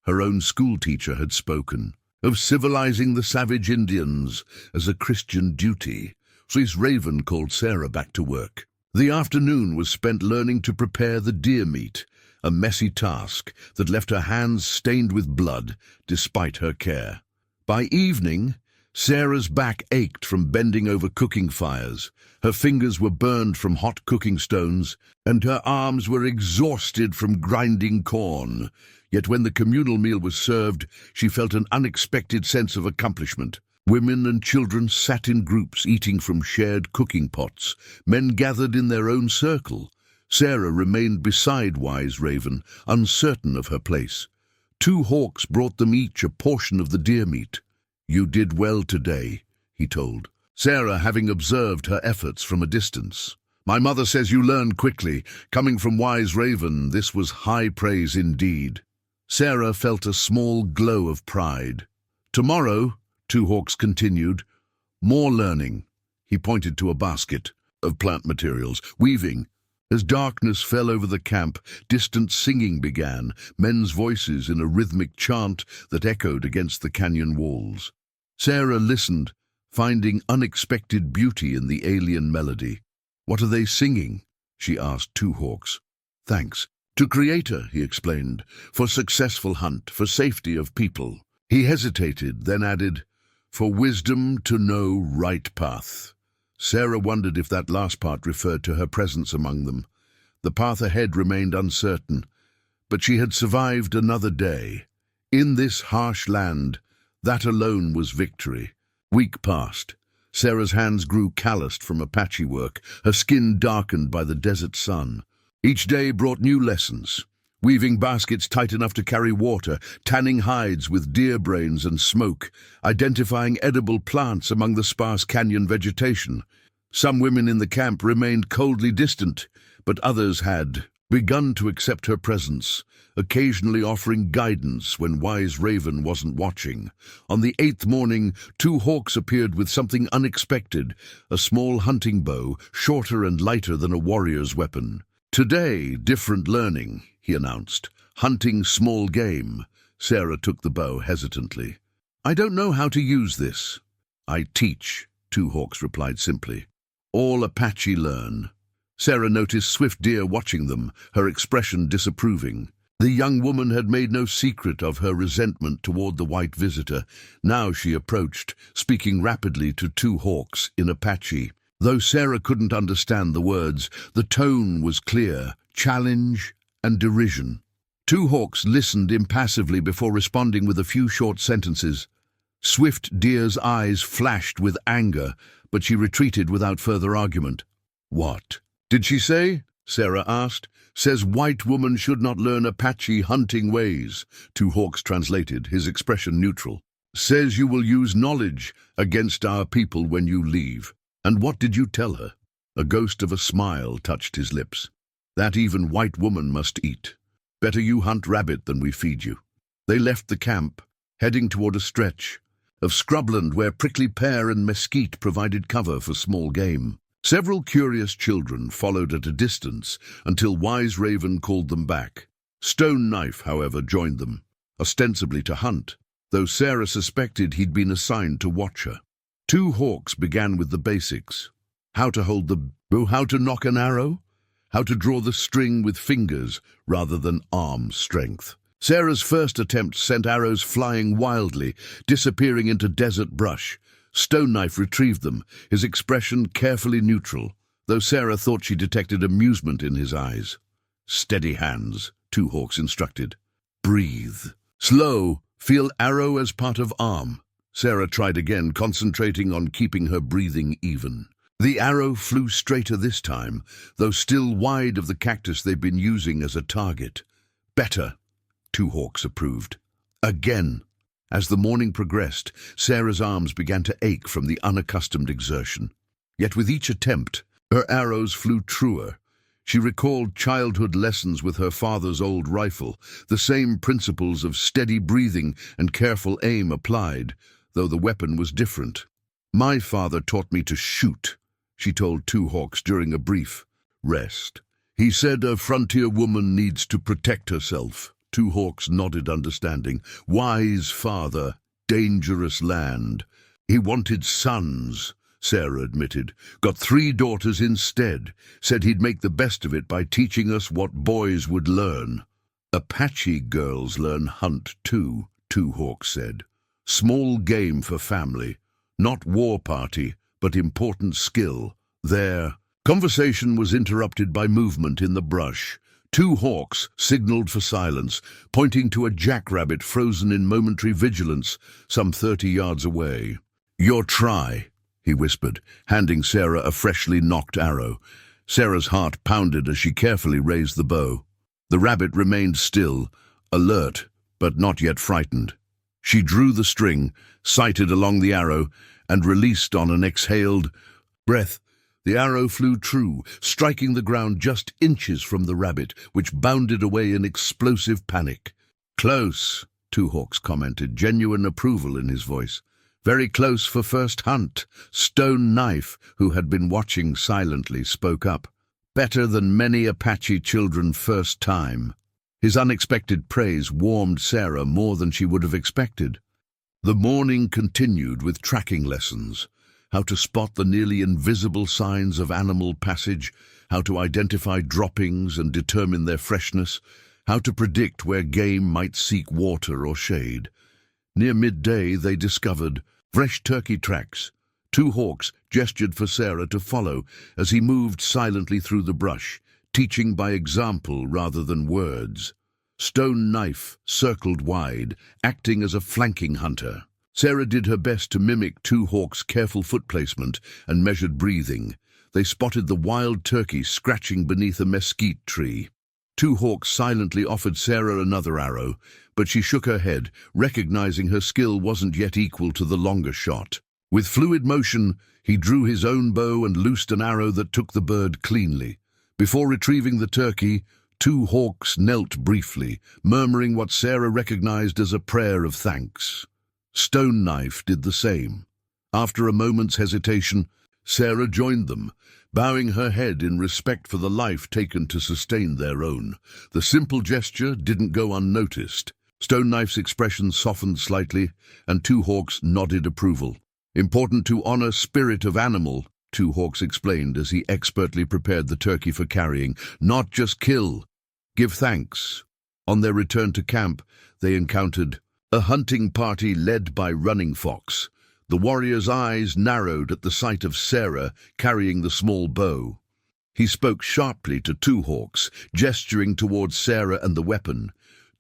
Her own schoolteacher had spoken of civilizing the savage Indians as a Christian duty. Wise Raven called Sarah back to work. The afternoon was spent learning to prepare the deer meat, a messy task that left her hands stained with blood despite her care. By evening, Sarah's back ached from bending over cooking fires, her fingers were burned from hot cooking stones, and her arms were exhausted from grinding corn. Yet when the communal meal was served, she felt an unexpected sense of accomplishment. Women and children sat in groups eating from shared cooking pots. Men gathered in their own circle. Sarah remained beside Wise Raven, uncertain of her place. 2 hawks brought them each a portion of the deer meat. "You did well today," he told, Sarah having observed her efforts from a distance. "My mother says you learn quickly. Coming from Wise Raven, this was high praise indeed." Sarah felt a small glow of pride. "Tomorrow," 2 hawks continued, "more learning." He pointed to a basket of plant materials, weaving. As darkness fell over the camp, distant singing began, men's voices in a rhythmic chant that echoed against the canyon walls. Sarah listened, finding unexpected beauty in the alien melody. "What are they singing?" she asked 2 hawks. "Thanks to Creator," he explained, "for successful hunt, for safety of people." He hesitated, then added, "for wisdom to know right path." Sarah wondered if that last part referred to her presence among them. The path ahead remained uncertain, but she had survived another day. In this harsh land, that alone was victory. Week passed. Sarah's hands grew calloused from Apache work, her skin darkened by the desert sun. Each day brought new lessons. Weaving baskets tight enough to carry water, tanning hides with deer brains and smoke, identifying edible plants among the sparse canyon vegetation. Some women in the camp remained coldly distant, but others had begun to accept her presence, occasionally offering guidance when Wise Raven wasn't watching. On the 8th morning, 2 hawks appeared with something unexpected, a small hunting bow, shorter and lighter than a warrior's weapon. "Today, different learning," he announced. "Hunting small game." Sarah took the bow hesitantly. "I don't know how to use this." "I teach," Two Hawks replied simply. "All Apache learn." Sarah noticed Swift Deer watching them, her expression disapproving. The young woman had made no secret of her resentment toward the white visitor. Now she approached, speaking rapidly to Two Hawks in Apache. Though Sarah couldn't understand the words, the tone was clear: challenge and derision. Two Hawks listened impassively before responding with a few short sentences. Swift Deer's eyes flashed with anger, but she retreated without further argument. "What did she say?" Sarah asked. "Says white woman should not learn Apache hunting ways," Two Hawks translated, his expression neutral. "Says you will use knowledge against our people when you leave." "And what did you tell her?" A ghost of a smile touched his lips. "That even white woman must eat. Better you hunt rabbit than we feed you." They left the camp, heading toward a stretch of scrubland where prickly pear and mesquite provided cover for small game. Several curious children followed at a distance until Wise Raven called them back. Stone Knife, however, joined them, ostensibly to hunt, though Sarah suspected he'd been assigned to watch her. Two Hawks began with the basics: how to hold the bow, how to nock an arrow, how to draw the string with fingers rather than arm strength. Sarah's first attempt sent arrows flying wildly, disappearing into desert brush. Stone Knife retrieved them, his expression carefully neutral, though Sarah thought she detected amusement in his eyes. "Steady hands," Two Hawks instructed. "Breathe. Slow. Feel arrow as part of arm." Sarah tried again, concentrating on keeping her breathing even. The arrow flew straighter this time, though still wide of the cactus they'd been using as a target. "Better," Two Hawks approved. "Again." As the morning progressed, Sarah's arms began to ache from the unaccustomed exertion. Yet with each attempt, her arrows flew truer. She recalled childhood lessons with her father's old rifle, the same principles of steady breathing and careful aim applied, though the weapon was different. "My father taught me to shoot," she told Two Hawks during a brief rest. "He said a frontier woman needs to protect herself." Two Hawks nodded understanding. "Wise father, dangerous land." "He wanted sons," Sarah admitted. "Got 3 daughters instead. Said he'd make the best of it by teaching us what boys would learn." "Apache girls learn hunt too," Two Hawks said. "Small game for family. Not war party, but important skill." Their conversation was interrupted by movement in the brush. Two Hawks signaled for silence, pointing to a jackrabbit frozen in momentary vigilance some 30 yards away. "Your try," he whispered, handing Sarah a freshly nocked arrow. Sarah's heart pounded as she carefully raised the bow. The rabbit remained still, alert, but not yet frightened. She drew the string, sighted along the arrow, and released on an exhaled breath. The arrow flew true, striking the ground just inches from the rabbit, which bounded away in explosive panic. "Close," Two Hawks commented, genuine approval in his voice. "Very close for first hunt." Stone Knife, who had been watching silently, spoke up. "Better than many Apache children first time." His unexpected praise warmed Sarah more than she would have expected. The morning continued with tracking lessons: how to spot the nearly invisible signs of animal passage, how to identify droppings and determine their freshness, how to predict where game might seek water or shade. Near midday they discovered fresh turkey tracks. Two Hawks gestured for Sarah to follow as he moved silently through the brush, teaching by example rather than words. Stone Knife circled wide, acting as a flanking hunter. Sarah did her best to mimic Two Hawks' careful foot placement and measured breathing. They spotted the wild turkey scratching beneath a mesquite tree. Two Hawks silently offered Sarah another arrow, but she shook her head, recognizing her skill wasn't yet equal to the longer shot. With fluid motion, he drew his own bow and loosed an arrow that took the bird cleanly. Before retrieving the turkey, Two Hawks knelt briefly, murmuring what Sarah recognized as a prayer of thanks. Stone Knife did the same. After a moment's hesitation, Sarah joined them, bowing her head in respect for the life taken to sustain their own. The simple gesture didn't go unnoticed. Stone Knife's expression softened slightly, and Two Hawks nodded approval. Important to honor spirit of animal, Two Hawks explained as he expertly prepared the turkey for carrying. Not just kill, give thanks. On their return to camp, they encountered a hunting party led by Running Fox. The warrior's eyes narrowed at the sight of Sarah carrying the small bow. He spoke sharply to Two Hawks, gesturing towards Sarah and the weapon.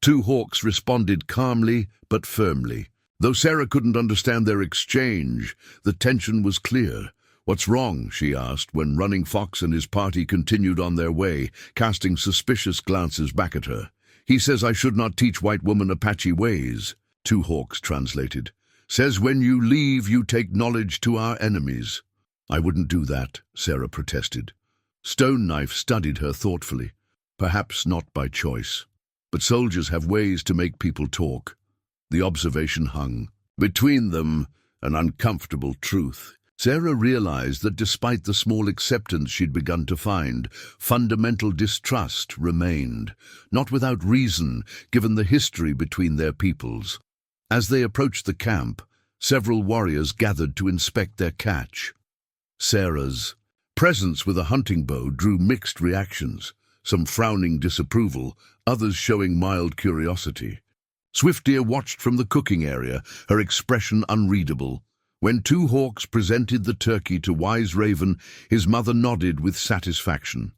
Two Hawks responded calmly but firmly. Though Sarah couldn't understand their exchange, the tension was clear. "What's wrong?" she asked when Running Fox and his party continued on their way, casting suspicious glances back at her. "He says I should not teach white woman Apache ways," Two Hawks translated. "Says when you leave you take knowledge to our enemies." "I wouldn't do that," Sarah protested. Stone Knife studied her thoughtfully. "Perhaps not by choice. But soldiers have ways to make people talk." The observation hung. Between them, an uncomfortable truth. Sarah realized that despite the small acceptance she'd begun to find, fundamental distrust remained, not without reason, given the history between their peoples. As they approached the camp, several warriors gathered to inspect their catch. Sarah's presence with a hunting bow drew mixed reactions, some frowning disapproval, others showing mild curiosity. Swiftdeer watched from the cooking area, her expression unreadable. When Two Hawks presented the turkey to Wise Raven, his mother nodded with satisfaction.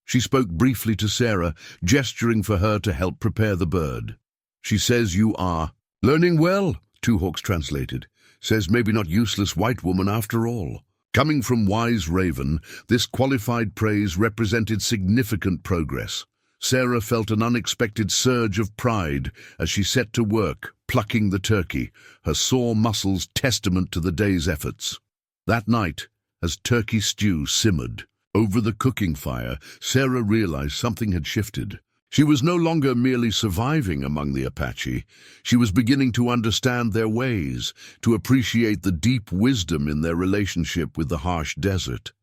She spoke briefly to Sarah, gesturing for her to help prepare the bird. "She says you are learning well," Two Hawks translated. "Says maybe not useless white woman after all." Coming from Wise Raven, this qualified praise represented significant progress. Sarah felt an unexpected surge of pride as she set to work, plucking the turkey, her sore muscles testament to the day's efforts. That night, as turkey stew simmered over the cooking fire, Sarah realized something had shifted. She was no longer merely surviving among the Apache. She was beginning to understand their ways, to appreciate the deep wisdom in their relationship with the harsh desert.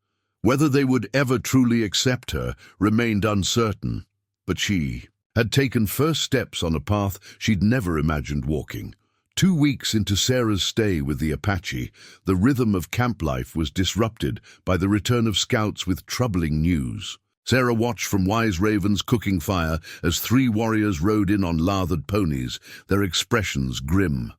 Whether they would ever truly accept her remained uncertain. But she had taken first steps on a path she'd never imagined walking. 2 weeks into Sarah's stay with the Apache, the rhythm of camp life was disrupted by the return of scouts with troubling news. Sarah watched from Wise Raven's cooking fire as 3 warriors rode in on lathered ponies, their expressions grim.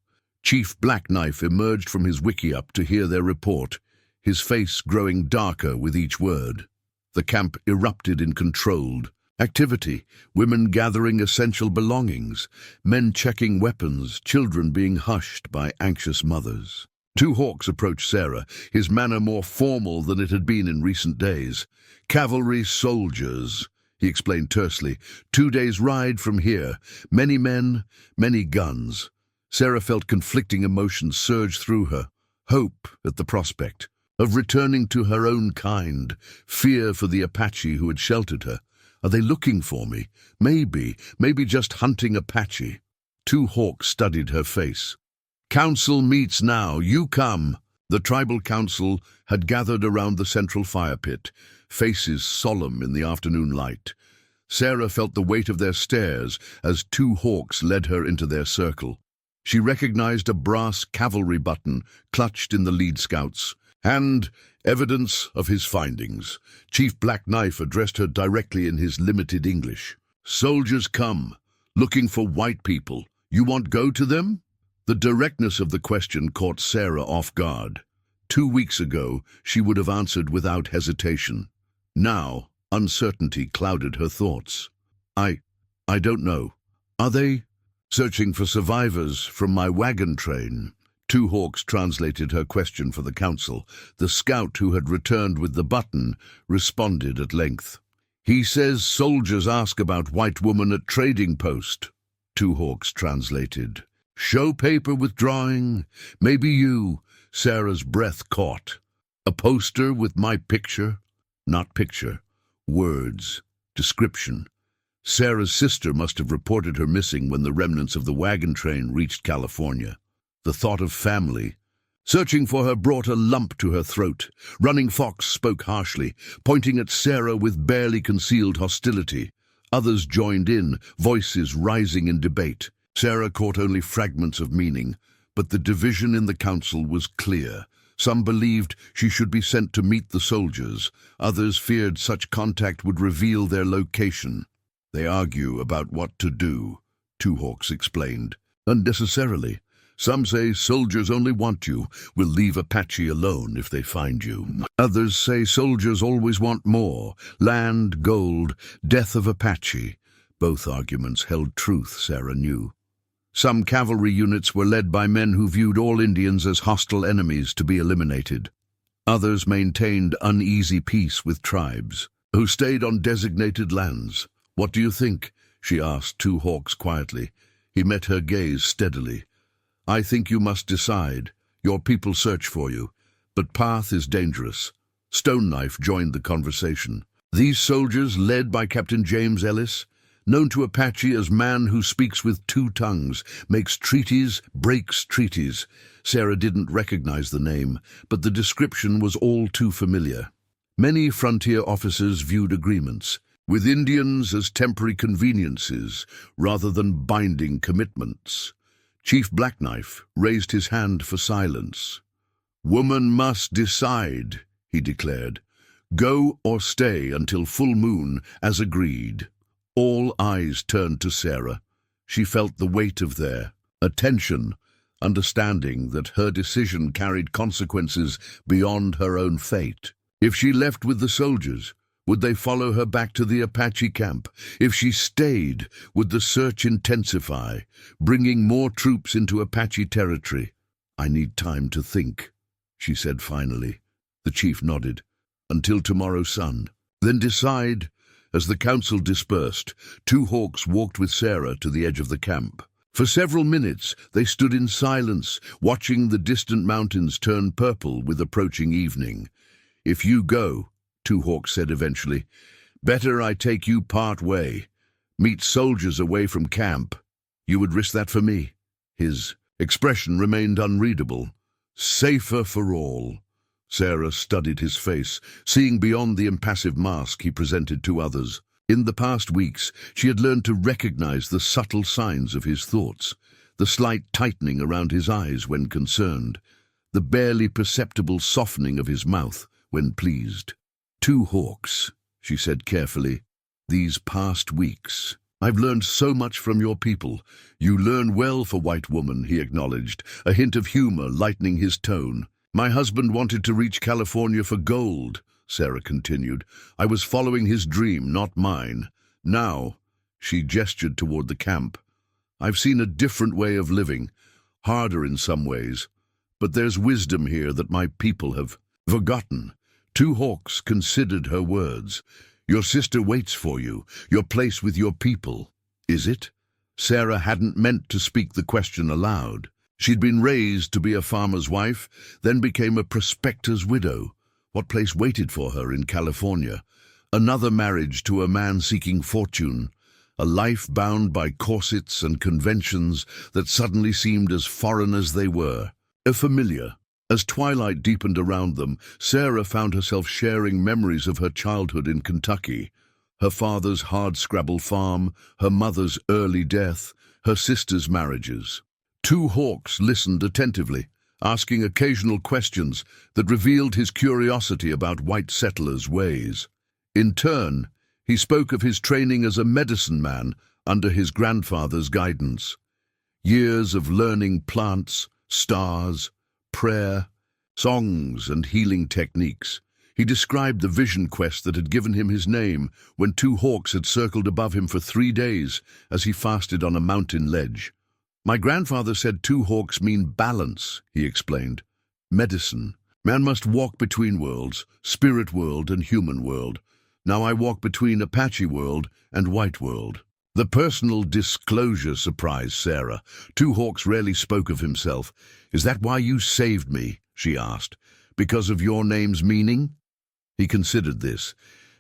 Chief Black Knife emerged from his wickiup to hear their report, his face growing darker with each word. The camp erupted in controlled activity, women gathering essential belongings, men checking weapons, children being hushed by anxious mothers. Two Hawks approached Sarah, his manner more formal than it had been in recent days. "Cavalry soldiers," he explained tersely. 2 days' ride from here. Many men, many guns. Sarah felt conflicting emotions surge through her. Hope at the prospect of returning to her own kind, fear for the Apache who had sheltered her. "Are they looking for me? Maybe just hunting Apache." Two Hawks studied her face. "Council meets now. You come." The tribal council had gathered around the central fire pit, faces solemn in the afternoon light. Sarah felt the weight of their stares as Two Hawks led her into their circle. She recognized a brass cavalry button clutched in the lead scout's hand, evidence of his findings. Chief Black Knife addressed her directly in his limited English. "Soldiers come, looking for white people. You want go to them?" The directness of the question caught Sarah off guard. 2 weeks ago, she would have answered without hesitation. Now, uncertainty clouded her thoughts. I don't know. Are they searching for survivors from my wagon train?" Two Hawks translated her question for the council. The scout who had returned with the button responded at length. "He says soldiers ask about white woman at trading post." Two Hawks translated. "Show paper with drawing. Maybe you." Sarah's breath caught. "A poster with my picture?" Not picture. Words. Description. Sarah's sister must have reported her missing when the remnants of the wagon train reached California. The thought of family searching for her brought a lump to her throat. Running Fox spoke harshly, pointing at Sarah with barely concealed hostility. Others joined in, voices rising in debate. Sarah caught only fragments of meaning, but the division in the council was clear. Some believed she should be sent to meet the soldiers. Others feared such contact would reveal their location. They argue about what to do, Two Hawks explained. Unnecessarily. Some say soldiers only want you, will leave Apache alone if they find you. Others say soldiers always want more, land, gold, death of Apache. Both arguments held truth, Sarah knew. Some cavalry units were led by men who viewed all Indians as hostile enemies to be eliminated. Others maintained uneasy peace with tribes, who stayed on designated lands. "What do you think?" she asked Two Hawks quietly. He met her gaze steadily. "I think you must decide. Your people search for you, but path is dangerous." Stone Knife joined the conversation. "These soldiers, led by Captain James Ellis, known to Apache as man who speaks with two tongues, makes treaties, breaks treaties." Sarah didn't recognize the name, but the description was all too familiar. Many frontier officers viewed agreements with Indians as temporary conveniences rather than binding commitments. Chief Blackknife raised his hand for silence. "Woman must decide," he declared. "Go or stay until full moon, as agreed." All eyes turned to Sarah. She felt the weight of their attention, understanding that her decision carried consequences beyond her own fate. If she left with the soldiers, would they follow her back to the Apache camp? If she stayed, would the search intensify, bringing more troops into Apache territory? "I need time to think," she said finally. The chief nodded. "Until tomorrow sun. Then decide." As the council dispersed, Two Hawks walked with Sarah to the edge of the camp. For several minutes they stood in silence, watching the distant mountains turn purple with approaching evening. "If you go," Two Hawks said eventually, "better I take you part way. Meet soldiers away from camp. You would risk that for me?" His expression remained unreadable. "Safer for all." Sarah studied his face, seeing beyond the impassive mask he presented to others. In the past weeks, she had learned to recognize the subtle signs of his thoughts, the slight tightening around his eyes when concerned, the barely perceptible softening of his mouth when pleased. "Two Hawks," she said carefully, "these past weeks, I've learned so much from your people." "You learn well for white woman," he acknowledged, a hint of humor lightening his tone. "My husband wanted to reach California for gold," Sarah continued. "I was following his dream, not mine. Now," she gestured toward the camp, "I've seen a different way of living, harder in some ways. But there's wisdom here that my people have forgotten." Two Hawks considered her words. "Your sister waits for you, your place with your people." "Is it?" Sarah hadn't meant to speak the question aloud. She'd been raised to be a farmer's wife, then became a prospector's widow. What place waited for her in California? Another marriage to a man seeking fortune, a life bound by corsets and conventions that suddenly seemed as foreign as they were. A familiar. As twilight deepened around them, Sarah found herself sharing memories of her childhood in Kentucky. Her father's hardscrabble farm, her mother's early death, her sister's marriages. Two Hawks listened attentively, asking occasional questions that revealed his curiosity about white settlers' ways. In turn, he spoke of his training as a medicine man under his grandfather's guidance. Years of learning plants, stars, prayer, songs, and healing techniques. He described the vision quest that had given him his name when Two Hawks had circled above him for 3 days as he fasted on a mountain ledge. "My grandfather said Two Hawks mean balance," he explained. "Medicine. Man must walk between worlds, spirit world and human world. Now I walk between Apache world and white world." The personal disclosure surprised Sarah. Two Hawks rarely spoke of himself. "Is that why you saved me?" she asked. "Because of your name's meaning?" He considered this.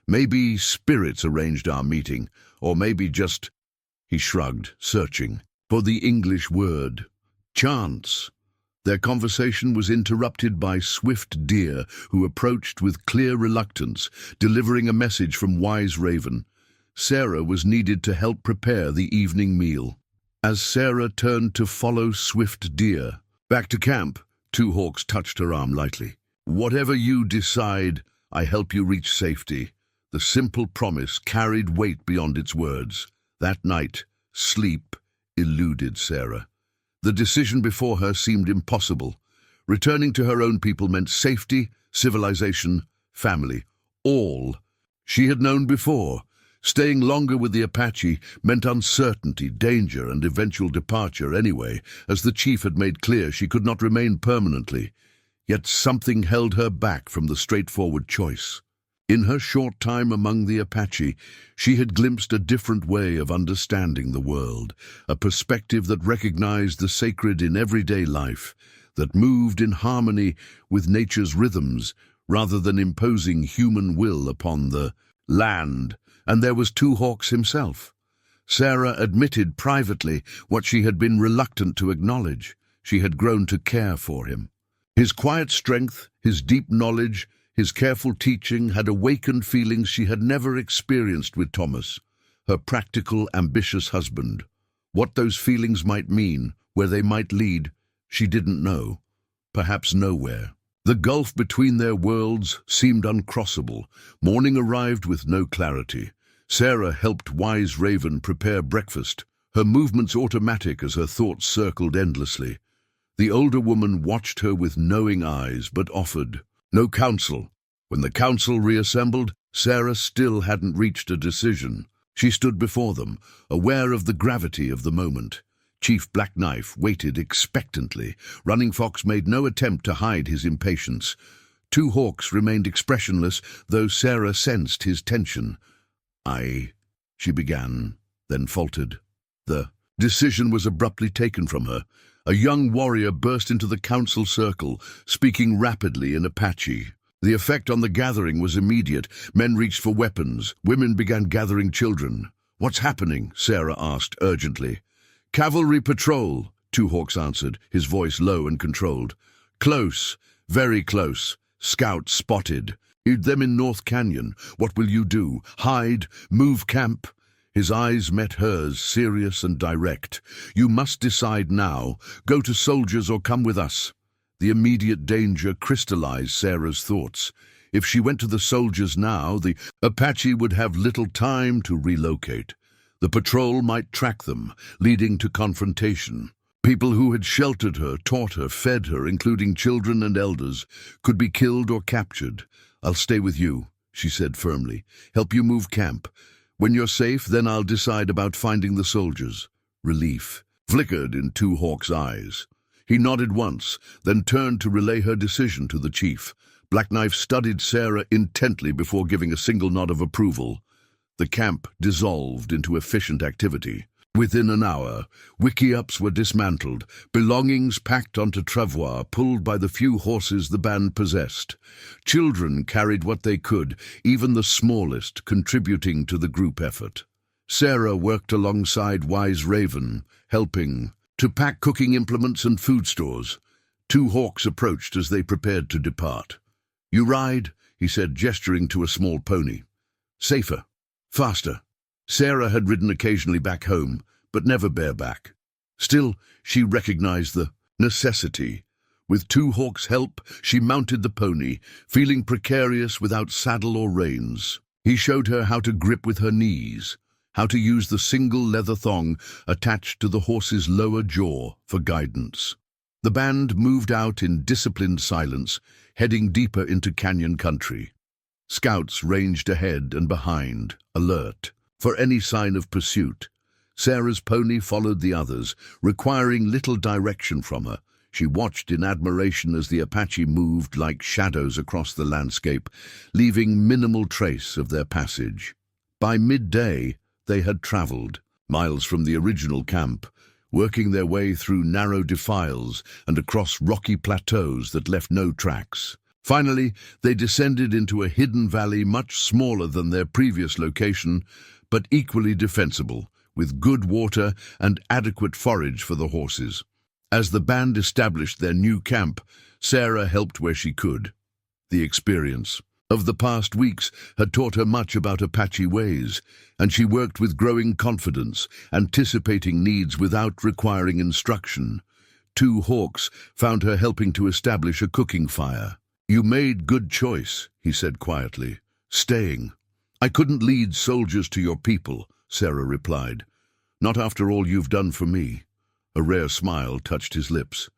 "Maybe spirits arranged our meeting, or maybe just—" He shrugged, searching for the English word. "Chance." Their conversation was interrupted by Swift Deer, who approached with clear reluctance, delivering a message from Wise Raven. Sarah was needed to help prepare the evening meal. as Sarah turned to follow swift deer. "Back to camp," Two Hawks touched her arm lightly. "Whatever you decide, I help you reach safety." The simple promise carried weight beyond its words. That night, sleep eluded Sarah. The decision before her seemed impossible. Returning to her own people meant safety, civilization, family, all she had known before. Staying longer with the Apache meant uncertainty, danger, and eventual departure anyway, as the chief had made clear she could not remain permanently. Yet something held her back from the straightforward choice. In her short time among the Apache, she had glimpsed a different way of understanding the world, a perspective that recognized the sacred in everyday life, that moved in harmony with nature's rhythms rather than imposing human will upon the land. And there was Two Hawks himself. Sarah admitted privately what she had been reluctant to acknowledge. She had grown to care for him. His quiet strength, his deep knowledge, his careful teaching had awakened feelings she had never experienced with Thomas, her practical, ambitious husband. What those feelings might mean, where they might lead, she didn't know. Perhaps nowhere. The gulf between their worlds seemed uncrossable. Morning arrived with no clarity. Sarah helped Wise Raven prepare breakfast, her movements automatic as her thoughts circled endlessly. The older woman watched her with knowing eyes, but offered no counsel. When the council reassembled, Sarah still hadn't reached a decision. She stood before them, aware of the gravity of the moment. Chief Blackknife waited expectantly. Running Fox made no attempt to hide his impatience. Two Hawks remained expressionless, though Sarah sensed his tension. She began, then faltered. The decision was abruptly taken from her. A young warrior burst into the council circle, speaking rapidly in Apache. The effect on the gathering was immediate. Men reached for weapons. Women began gathering children. "What's happening?" Sarah asked urgently. "Cavalry patrol," Two Hawks answered, his voice low and controlled. "Close, very close. Scouts spotted. Them in North Canyon. What will you do? Hide? Move camp?" His eyes met hers, serious and direct. "You must decide now. Go to soldiers or come with us." The immediate danger crystallized Sarah's thoughts. If she went to the soldiers now, the Apache would have little time to relocate. The patrol might track them, leading to confrontation. People who had sheltered her, taught her, fed her, including children and elders, could be killed or captured. "I'll stay with you," she said firmly. "Help you move camp. When you're safe, then I'll decide about finding the soldiers." Relief flickered in Two Hawks' eyes. He nodded once, then turned to relay her decision to the chief. Blackknife studied Sarah intently before giving a single nod of approval. The camp dissolved into efficient activity. Within an hour, wickiups were dismantled, belongings packed onto travois pulled by the few horses the band possessed. Children carried what they could, even the smallest, contributing to the group effort. Sarah worked alongside Wise Raven, helping to pack cooking implements and food stores. Two Hawks approached as they prepared to depart. "You ride," he said, gesturing to a small pony. "Safer. Faster." Sarah had ridden occasionally back home, but never bareback. Still, she recognized the necessity. With Two Hawks' help, she mounted the pony, feeling precarious without saddle or reins. He showed her how to grip with her knees, how to use the single leather thong attached to the horse's lower jaw for guidance. The band moved out in disciplined silence, heading deeper into canyon country. Scouts ranged ahead and behind, alert for any sign of pursuit. Sarah's pony followed the others, requiring little direction from her. She watched in admiration as the Apache moved like shadows across the landscape, leaving minimal trace of their passage. By midday, they had traveled, miles from the original camp, working their way through narrow defiles and across rocky plateaus that left no tracks. Finally, they descended into a hidden valley much smaller than their previous location, but equally defensible, with good water and adequate forage for the horses. As the band established their new camp, Sarah helped where she could. The experience, of the past weeks had taught her much about Apache ways, and she worked with growing confidence, anticipating needs without requiring instruction. Two hawks found her helping to establish a cooking fire. "You made good choice," he said quietly, "staying." "I couldn't lead soldiers to your people," Sarah replied. "Not after all you've done for me." A rare smile touched his lips.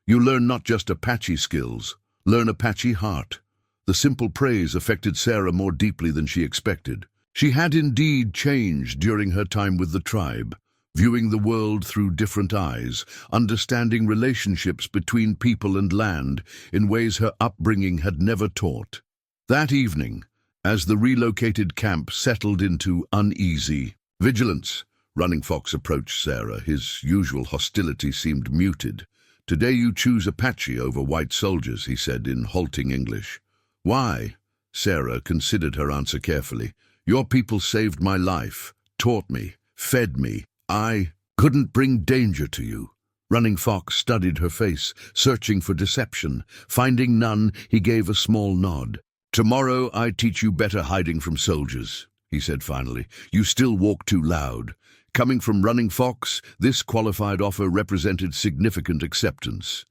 "You learn not just Apache skills, learn Apache heart." The simple praise affected Sarah more deeply than she expected. She had indeed changed during her time with the tribe, viewing the world through different eyes, understanding relationships between people and land in ways her upbringing had never taught. That evening, as the relocated camp settled into uneasy vigilance, Running Fox approached Sarah. His usual hostility seemed muted. "Today you choose Apache over white soldiers," he said in halting English. "Why?" Sarah considered her answer carefully. "Your people saved my life, taught me, fed me. I couldn't bring danger to you." Running Fox studied her face, searching for deception. Finding none, he gave a small nod. "Tomorrow I teach you better hiding from soldiers," he said finally. "You still walk too loud." Coming from Running Fox, this qualified offer represented significant acceptance.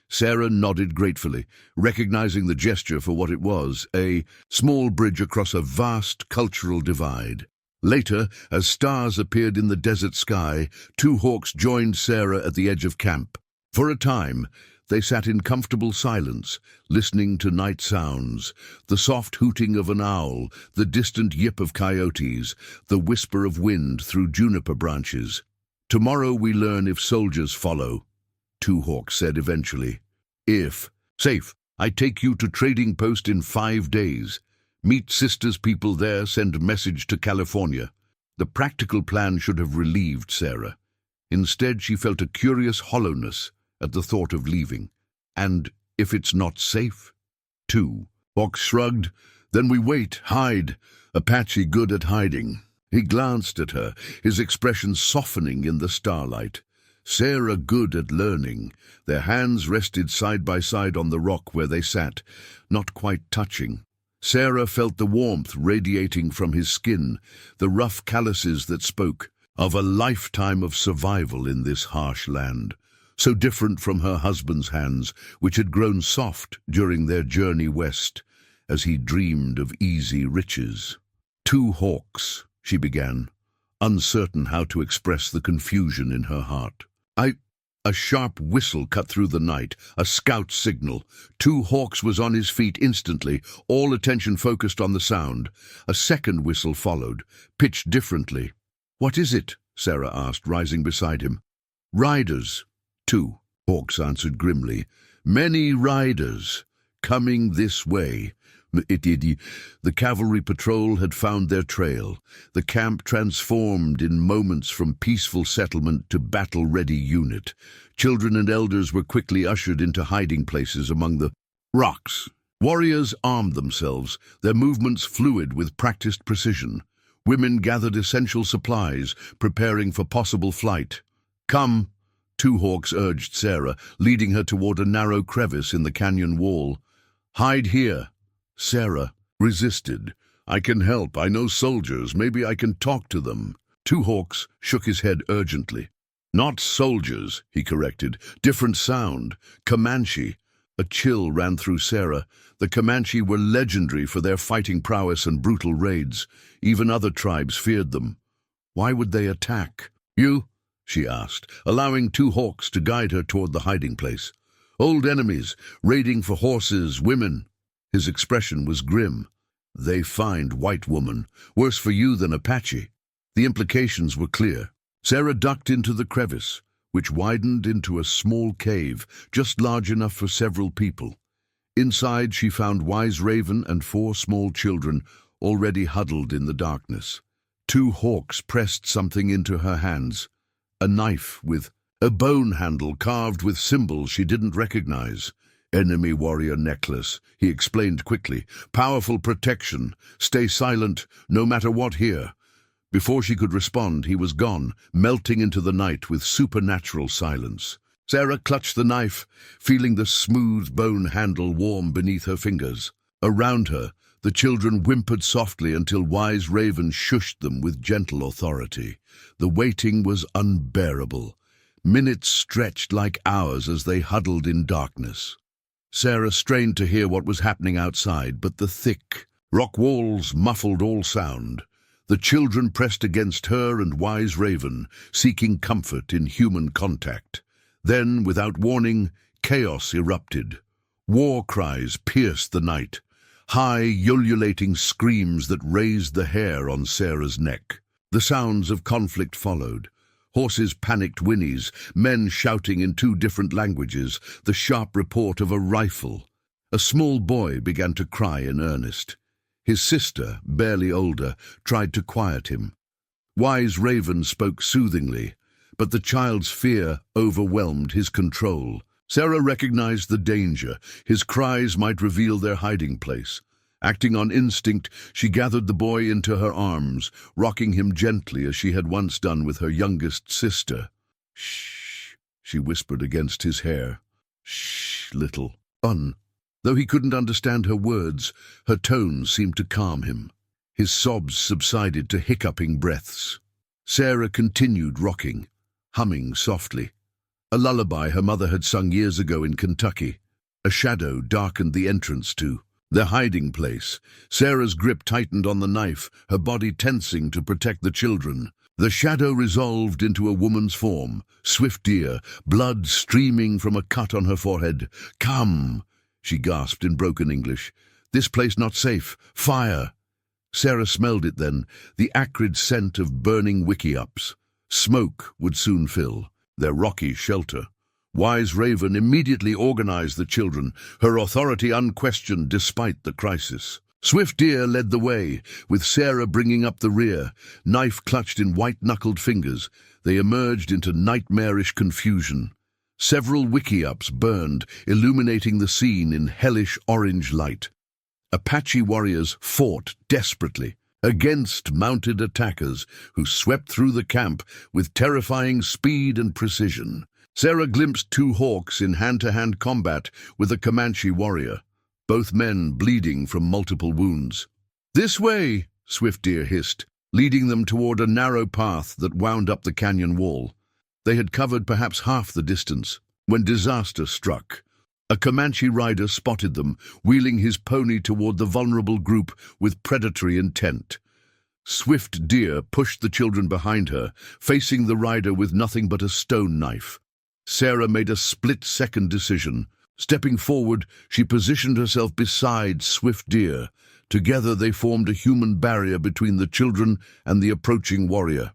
Sarah nodded gratefully, recognizing the gesture for what it was, a small bridge across a vast cultural divide. Later, as stars appeared in the desert sky, two hawks joined Sarah at the edge of camp. For a time, they sat in comfortable silence, listening to night sounds, the soft hooting of an owl, the distant yip of coyotes, the whisper of wind through juniper branches. "Tomorrow we learn if soldiers follow," Two Hawks said eventually. "If. Safe. I take you to trading post in 5 days. Meet sisters people there, send message to California." The practical plan should have relieved Sarah. Instead, she felt a curious hollowness at the thought of leaving. "And if it's not safe?" Two Hawks shrugged. "Then we wait, hide. Apache good at hiding." He glanced at her, his expression softening in the starlight. Sarah good at learning. Their hands rested side by side on the rock where they sat, not quite touching. Sarah felt the warmth radiating from his skin, the rough calluses that spoke of a lifetime of survival in this harsh land. So different from her husband's hands, which had grown soft during their journey west, as he dreamed of easy riches. "Two hawks," she began, uncertain how to express the confusion in her heart. A sharp whistle cut through the night, a scout signal. Two Hawks was on his feet instantly, all attention focused on the sound. A second whistle followed, pitched differently. "What is it?" Sarah asked, rising beside him. "Riders," Two Hawks answered grimly. "Many riders, coming this way." The cavalry patrol had found their trail. The camp transformed in moments from peaceful settlement to battle-ready unit. Children and elders were quickly ushered into hiding places among the rocks. Warriors armed themselves, their movements fluid with practiced precision. Women gathered essential supplies, preparing for possible flight. "Come," Two Hawks urged Sarah, leading her toward a narrow crevice in the canyon wall. "Hide here." Sarah resisted. "I can help. I know soldiers. Maybe I can talk to them." Two Hawks shook his head urgently. "Not soldiers," he corrected. "Different sound. Comanche." A chill ran through Sarah. The Comanche were legendary for their fighting prowess and brutal raids. Even other tribes feared them. "Why would they attack?" "You?" she asked, allowing Two Hawks to guide her toward the hiding place. "Old enemies, raiding for horses, women." His expression was grim. "They find white woman. Worse for you than Apache." The implications were clear. Sarah ducked into the crevice, which widened into a small cave, just large enough for several people. Inside she found Wise Raven and 4 small children already huddled in the darkness. Two Hawks pressed something into her hands. A knife with a bone handle carved with symbols she didn't recognize. "Enemy warrior necklace," he explained quickly. "Powerful protection. Stay silent, no matter what here." Before she could respond, he was gone, melting into the night with supernatural silence. Sarah clutched the knife, feeling the smooth bone handle warm beneath her fingers. Around her, The children whimpered softly until Wise Raven shushed them with gentle authority. The waiting was unbearable. Minutes stretched like hours as they huddled in darkness. Sarah strained to hear what was happening outside, but the thick rock walls muffled all sound. The children pressed against her and Wise Raven, seeking comfort in human contact. Then, without warning, chaos erupted. War cries pierced the night, high, ululating screams that raised the hair on Sarah's neck. The sounds of conflict followed. Horses' panicked whinnies, men shouting in two different languages, the sharp report of a rifle. A small boy began to cry in earnest. His sister, barely older, tried to quiet him. Wise Raven spoke soothingly, but the child's fear overwhelmed his control. Sarah recognized the danger. His cries might reveal their hiding place. Acting on instinct, she gathered the boy into her arms, rocking him gently as she had once done with her youngest sister. "Shh," she whispered against his hair. "Shh, little un." Though he couldn't understand her words, her tone seemed to calm him. His sobs subsided to hiccuping breaths. Sarah continued rocking, humming softly. A lullaby her mother had sung years ago in Kentucky. A shadow darkened the entrance to their hiding place. Sarah's grip tightened on the knife, her body tensing to protect the children. The shadow resolved into a woman's form, swift deer, blood streaming from a cut on her forehead. "Come," she gasped in broken English. "This place not safe. Fire." Sarah smelled it then, the acrid scent of burning wickiups. Smoke would soon fill their rocky shelter. Wise Raven immediately organized the children, her authority unquestioned despite the crisis. Swift Deer led the way, with Sarah bringing up the rear, knife clutched in white-knuckled fingers. They emerged into nightmarish confusion. Several wickiups burned, illuminating the scene in hellish orange light. Apache warriors fought desperately against mounted attackers who swept through the camp with terrifying speed and precision. Sarah glimpsed two hawks in hand-to-hand combat with a Comanche warrior, both men bleeding from multiple wounds. "This way," Swift Deer hissed, leading them toward a narrow path that wound up the canyon wall. They had covered perhaps half the distance when disaster struck. A Comanche rider spotted them, wheeling his pony toward the vulnerable group with predatory intent. Swift Deer pushed the children behind her, facing the rider with nothing but a stone knife. Sarah made a split-second decision. Stepping forward, she positioned herself beside Swift Deer. Together they formed a human barrier between the children and the approaching warrior.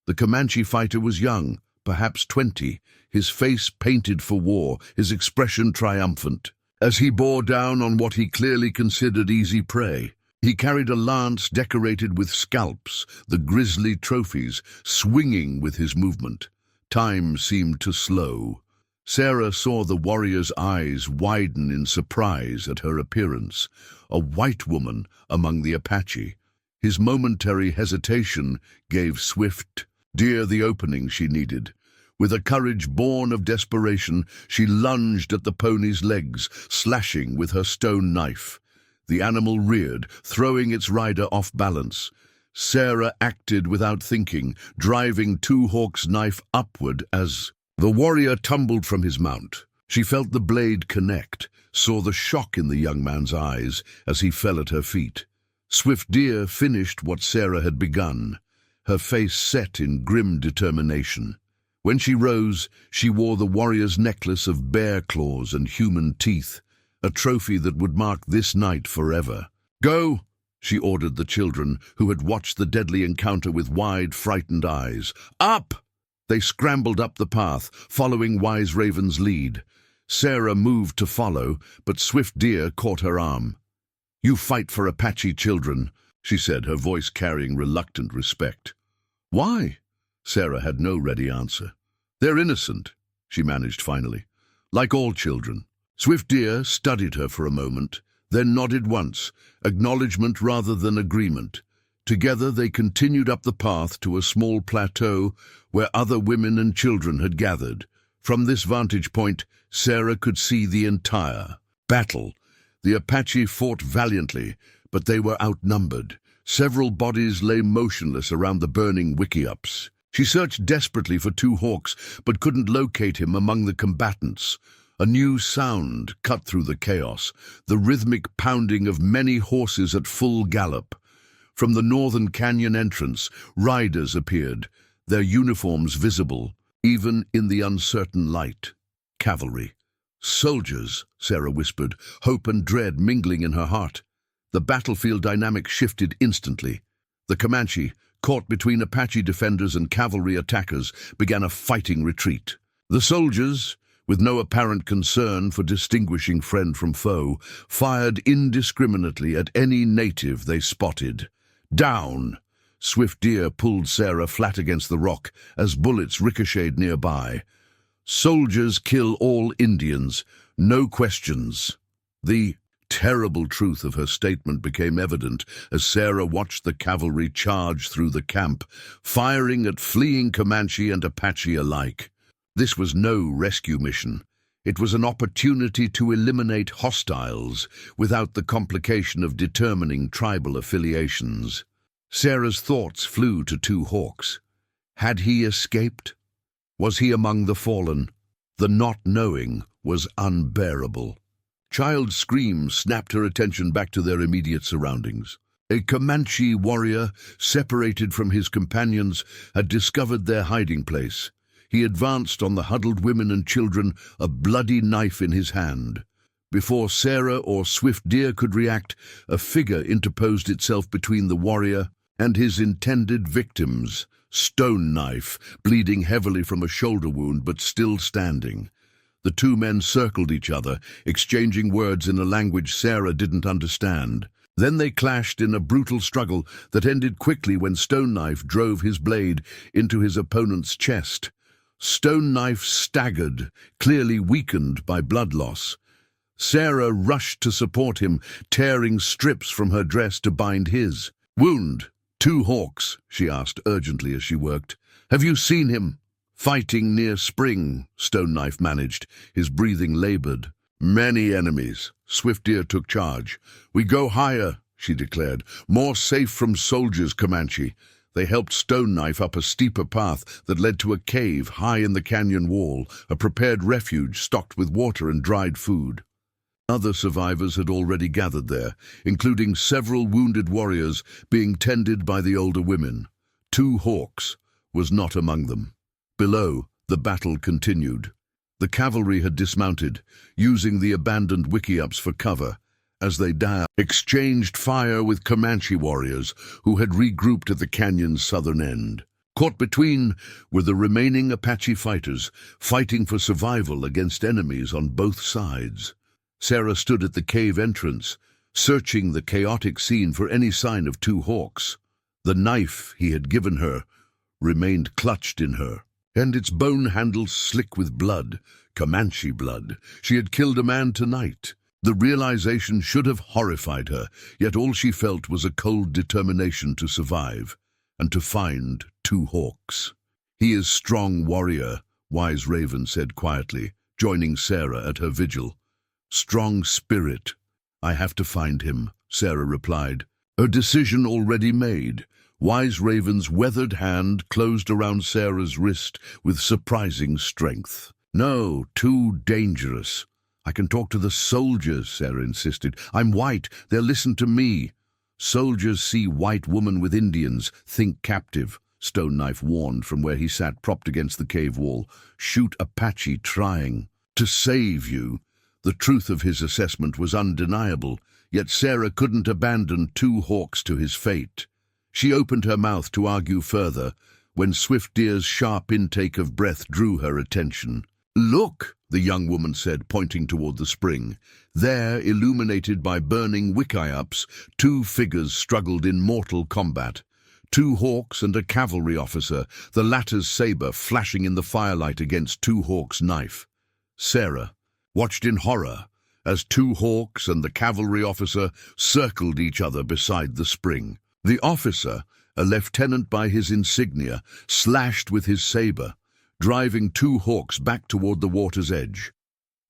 The Comanche fighter was young, perhaps 20, his face painted for war, his expression triumphant. As he bore down on what he clearly considered easy prey, he carried a lance decorated with scalps, the grisly trophies, swinging with his movement. Time seemed to slow. Sarah saw the warrior's eyes widen in surprise at her appearance, a white woman among the Apache. His momentary hesitation gave Swift Deer the opening she needed. With a courage born of desperation, she lunged at the pony's legs, slashing with her stone knife. The animal reared, throwing its rider off balance. Sarah acted without thinking, driving Two Hawk's knife upward as the warrior tumbled from his mount. She felt the blade connect, saw the shock in the young man's eyes as he fell at her feet. Swift Deer finished what Sarah had begun, her face set in grim determination. When she rose, she wore the warrior's necklace of bear claws and human teeth, a trophy that would mark this night forever. "Go!" she ordered the children, who had watched the deadly encounter with wide, frightened eyes. "Up!" They scrambled up the path, following Wise Raven's lead. Sarah moved to follow, but Swift Deer caught her arm. "You fight for Apache children," she said, her voice carrying reluctant respect. "Why?" Sarah had no ready answer. "They're innocent," she managed finally, "like all children." Swift Deer studied her for a moment, then nodded once, acknowledgement rather than agreement. Together they continued up the path to a small plateau where other women and children had gathered. From this vantage point, Sarah could see the entire battle. The Apache fought valiantly, but they were outnumbered. Several bodies lay motionless around the burning wickiups. She searched desperately for Two Hawks, but couldn't locate him among the combatants. A new sound cut through the chaos, the rhythmic pounding of many horses at full gallop. From the northern canyon entrance, riders appeared, their uniforms visible, even in the uncertain light. Cavalry. Soldiers, Sarah whispered, hope and dread mingling in her heart. The battlefield dynamic shifted instantly. The Comanche, caught between Apache defenders and cavalry attackers, began a fighting retreat. The soldiers, with no apparent concern for distinguishing friend from foe, fired indiscriminately at any native they spotted. Down! Swift Deer pulled Sarah flat against the rock as bullets ricocheted nearby. Soldiers kill all Indians, no questions. The terrible truth of her statement became evident as Sarah watched the cavalry charge through the camp, firing at fleeing Comanche and Apache alike. This was no rescue mission. It was an opportunity to eliminate hostiles without the complication of determining tribal affiliations. Sarah's thoughts flew to Two Hawks. Had he escaped? Was he among the fallen? The not knowing was unbearable. Child screams snapped her attention back to their immediate surroundings. A Comanche warrior, separated from his companions, had discovered their hiding place. He advanced on the huddled women and children, a bloody knife in his hand. Before Sarah or Swift Deer could react, a figure interposed itself between the warrior and his intended victims. Stone Knife, bleeding heavily from a shoulder wound but still standing. The two men circled each other, exchanging words in a language Sarah didn't understand. Then they clashed in a brutal struggle that ended quickly when Stone Knife drove his blade into his opponent's chest. Stone Knife staggered, clearly weakened by blood loss. Sarah rushed to support him, tearing strips from her dress to bind his wound. Two Hawks, she asked urgently as she worked. Have you seen him? Fighting near Spring, Stone Knife managed, his breathing labored. Many enemies. Swift Deer took charge. We go higher, she declared. More safe from soldiers, Comanche. They helped Stone Knife up a steeper path that led to a cave high in the canyon wall, a prepared refuge stocked with water and dried food. Other survivors had already gathered there, including several wounded warriors being tended by the older women. Two Hawks was not among them. Below, the battle continued. The cavalry had dismounted, using the abandoned wickiups for cover, as they exchanged fire with Comanche warriors who had regrouped at the canyon's southern end. Caught between were the remaining Apache fighters, fighting for survival against enemies on both sides. Sarah stood at the cave entrance, searching the chaotic scene for any sign of Two Hawks. The knife he had given her remained clutched in her, and its bone handle slick with blood, Comanche blood. She had killed a man tonight. The realization should have horrified her, yet all she felt was a cold determination to survive, and to find Two Hawks. He is strong warrior, Wise Raven said quietly, joining Sarah at her vigil. Strong spirit. I have to find him, Sarah replied. Her decision already made. Wise Raven's weathered hand closed around Sarah's wrist with surprising strength. No, too dangerous. I can talk to the soldiers, Sarah insisted. I'm white. They'll listen to me. Soldiers see white woman with Indians, think captive, Stone Knife warned from where he sat propped against the cave wall. Shoot Apache trying to save you. The truth of his assessment was undeniable, yet Sarah couldn't abandon Two Hawks to his fate. She opened her mouth to argue further when Swift Deer's sharp intake of breath drew her attention. Look, the young woman said, pointing toward the spring. There, illuminated by burning wickiups, two figures struggled in mortal combat. Two Hawks and a cavalry officer, the latter's saber flashing in the firelight against Two Hawks' knife. Sarah watched in horror as Two Hawks and the cavalry officer circled each other beside the spring. The officer, a lieutenant by his insignia, slashed with his saber, driving Two Hawks back toward the water's edge.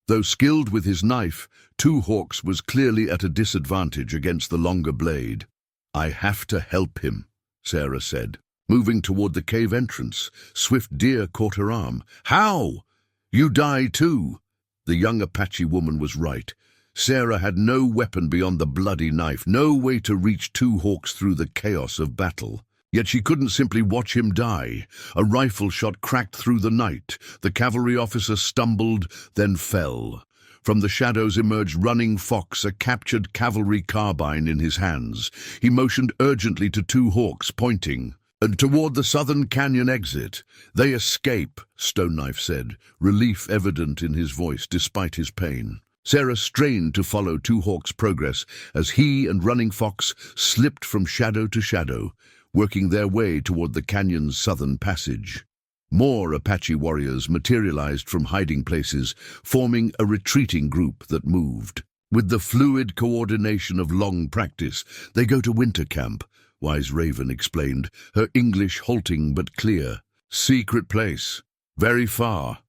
Though skilled with his knife, Two Hawks was clearly at a disadvantage against the longer blade. "I have to help him," Sarah said. Moving toward the cave entrance, Swift Deer caught her arm. "How? You die too." The young Apache woman was right. Sarah had no weapon beyond the bloody knife, no way to reach Two Hawks through the chaos of battle. Yet she couldn't simply watch him die. A rifle shot cracked through the night. The cavalry officer stumbled, then fell. From the shadows emerged Running Fox, a captured cavalry carbine in his hands. He motioned urgently to Two Hawks, pointing. "And toward the southern canyon exit. They escape," Stone Knife said, relief evident in his voice despite his pain. Sarah strained to follow Two Hawks' progress as he and Running Fox slipped from shadow to shadow, working their way toward the canyon's southern passage. More Apache warriors materialized from hiding places, forming a retreating group that moved. With the fluid coordination of long practice, they go to winter camp, Wise Raven explained, her English halting but clear. "Secret place. Very far."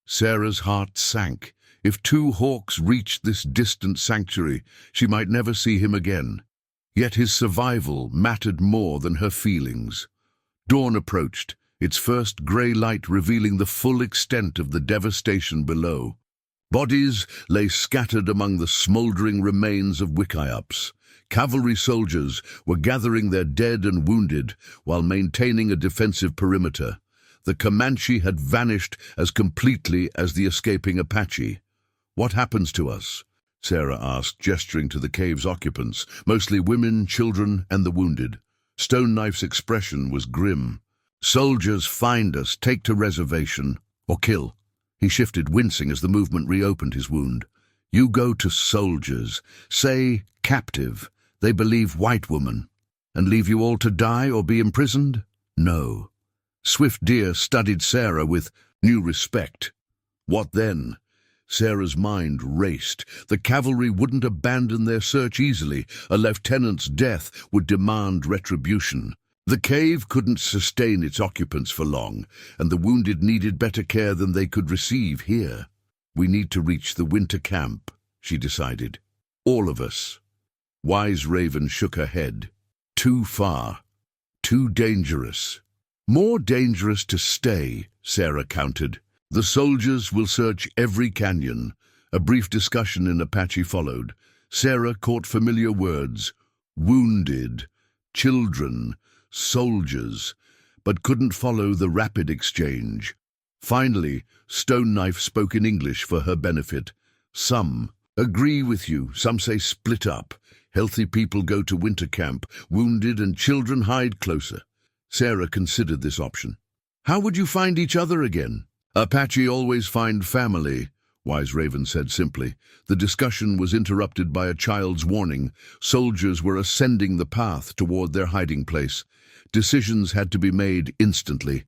Sarah's heart sank. If Two Hawks reached this distant sanctuary, she might never see him again. Yet his survival mattered more than her feelings. Dawn approached, its first grey light revealing the full extent of the devastation below. Bodies lay scattered among the smouldering remains of Wickiups. Cavalry soldiers were gathering their dead and wounded while maintaining a defensive perimeter. The Comanche had vanished as completely as the escaping Apache. "What happens to us?" Sarah asked, gesturing to the cave's occupants, mostly women, children, and the wounded. Stone Knife's expression was grim. "Soldiers find us, take to reservation, or kill." He shifted, wincing as the movement reopened his wound. "You go to soldiers, say captive. They believe white woman. And leave you all to die or be imprisoned? No." Swift Deer studied Sarah with new respect. What then? Sarah's mind raced. The cavalry wouldn't abandon their search easily. A lieutenant's death would demand retribution. The cave couldn't sustain its occupants for long, and the wounded needed better care than they could receive here. "We need to reach the winter camp," she decided. "All of us." Wise Raven shook her head. "Too far. Too dangerous." "More dangerous to stay," Sarah countered. "The soldiers will search every canyon." A brief discussion in Apache followed. Sarah caught familiar words. Wounded, children, soldiers, but couldn't follow the rapid exchange. Finally, Stone Knife spoke in English for her benefit. "Some agree with you, some say split up. Healthy people go to winter camp, wounded and children hide closer." Sarah considered this option. "How would you find each other again?" "Apache always find family," Wise Raven said simply. The discussion was interrupted by a child's warning. Soldiers were ascending the path toward their hiding place. Decisions had to be made instantly.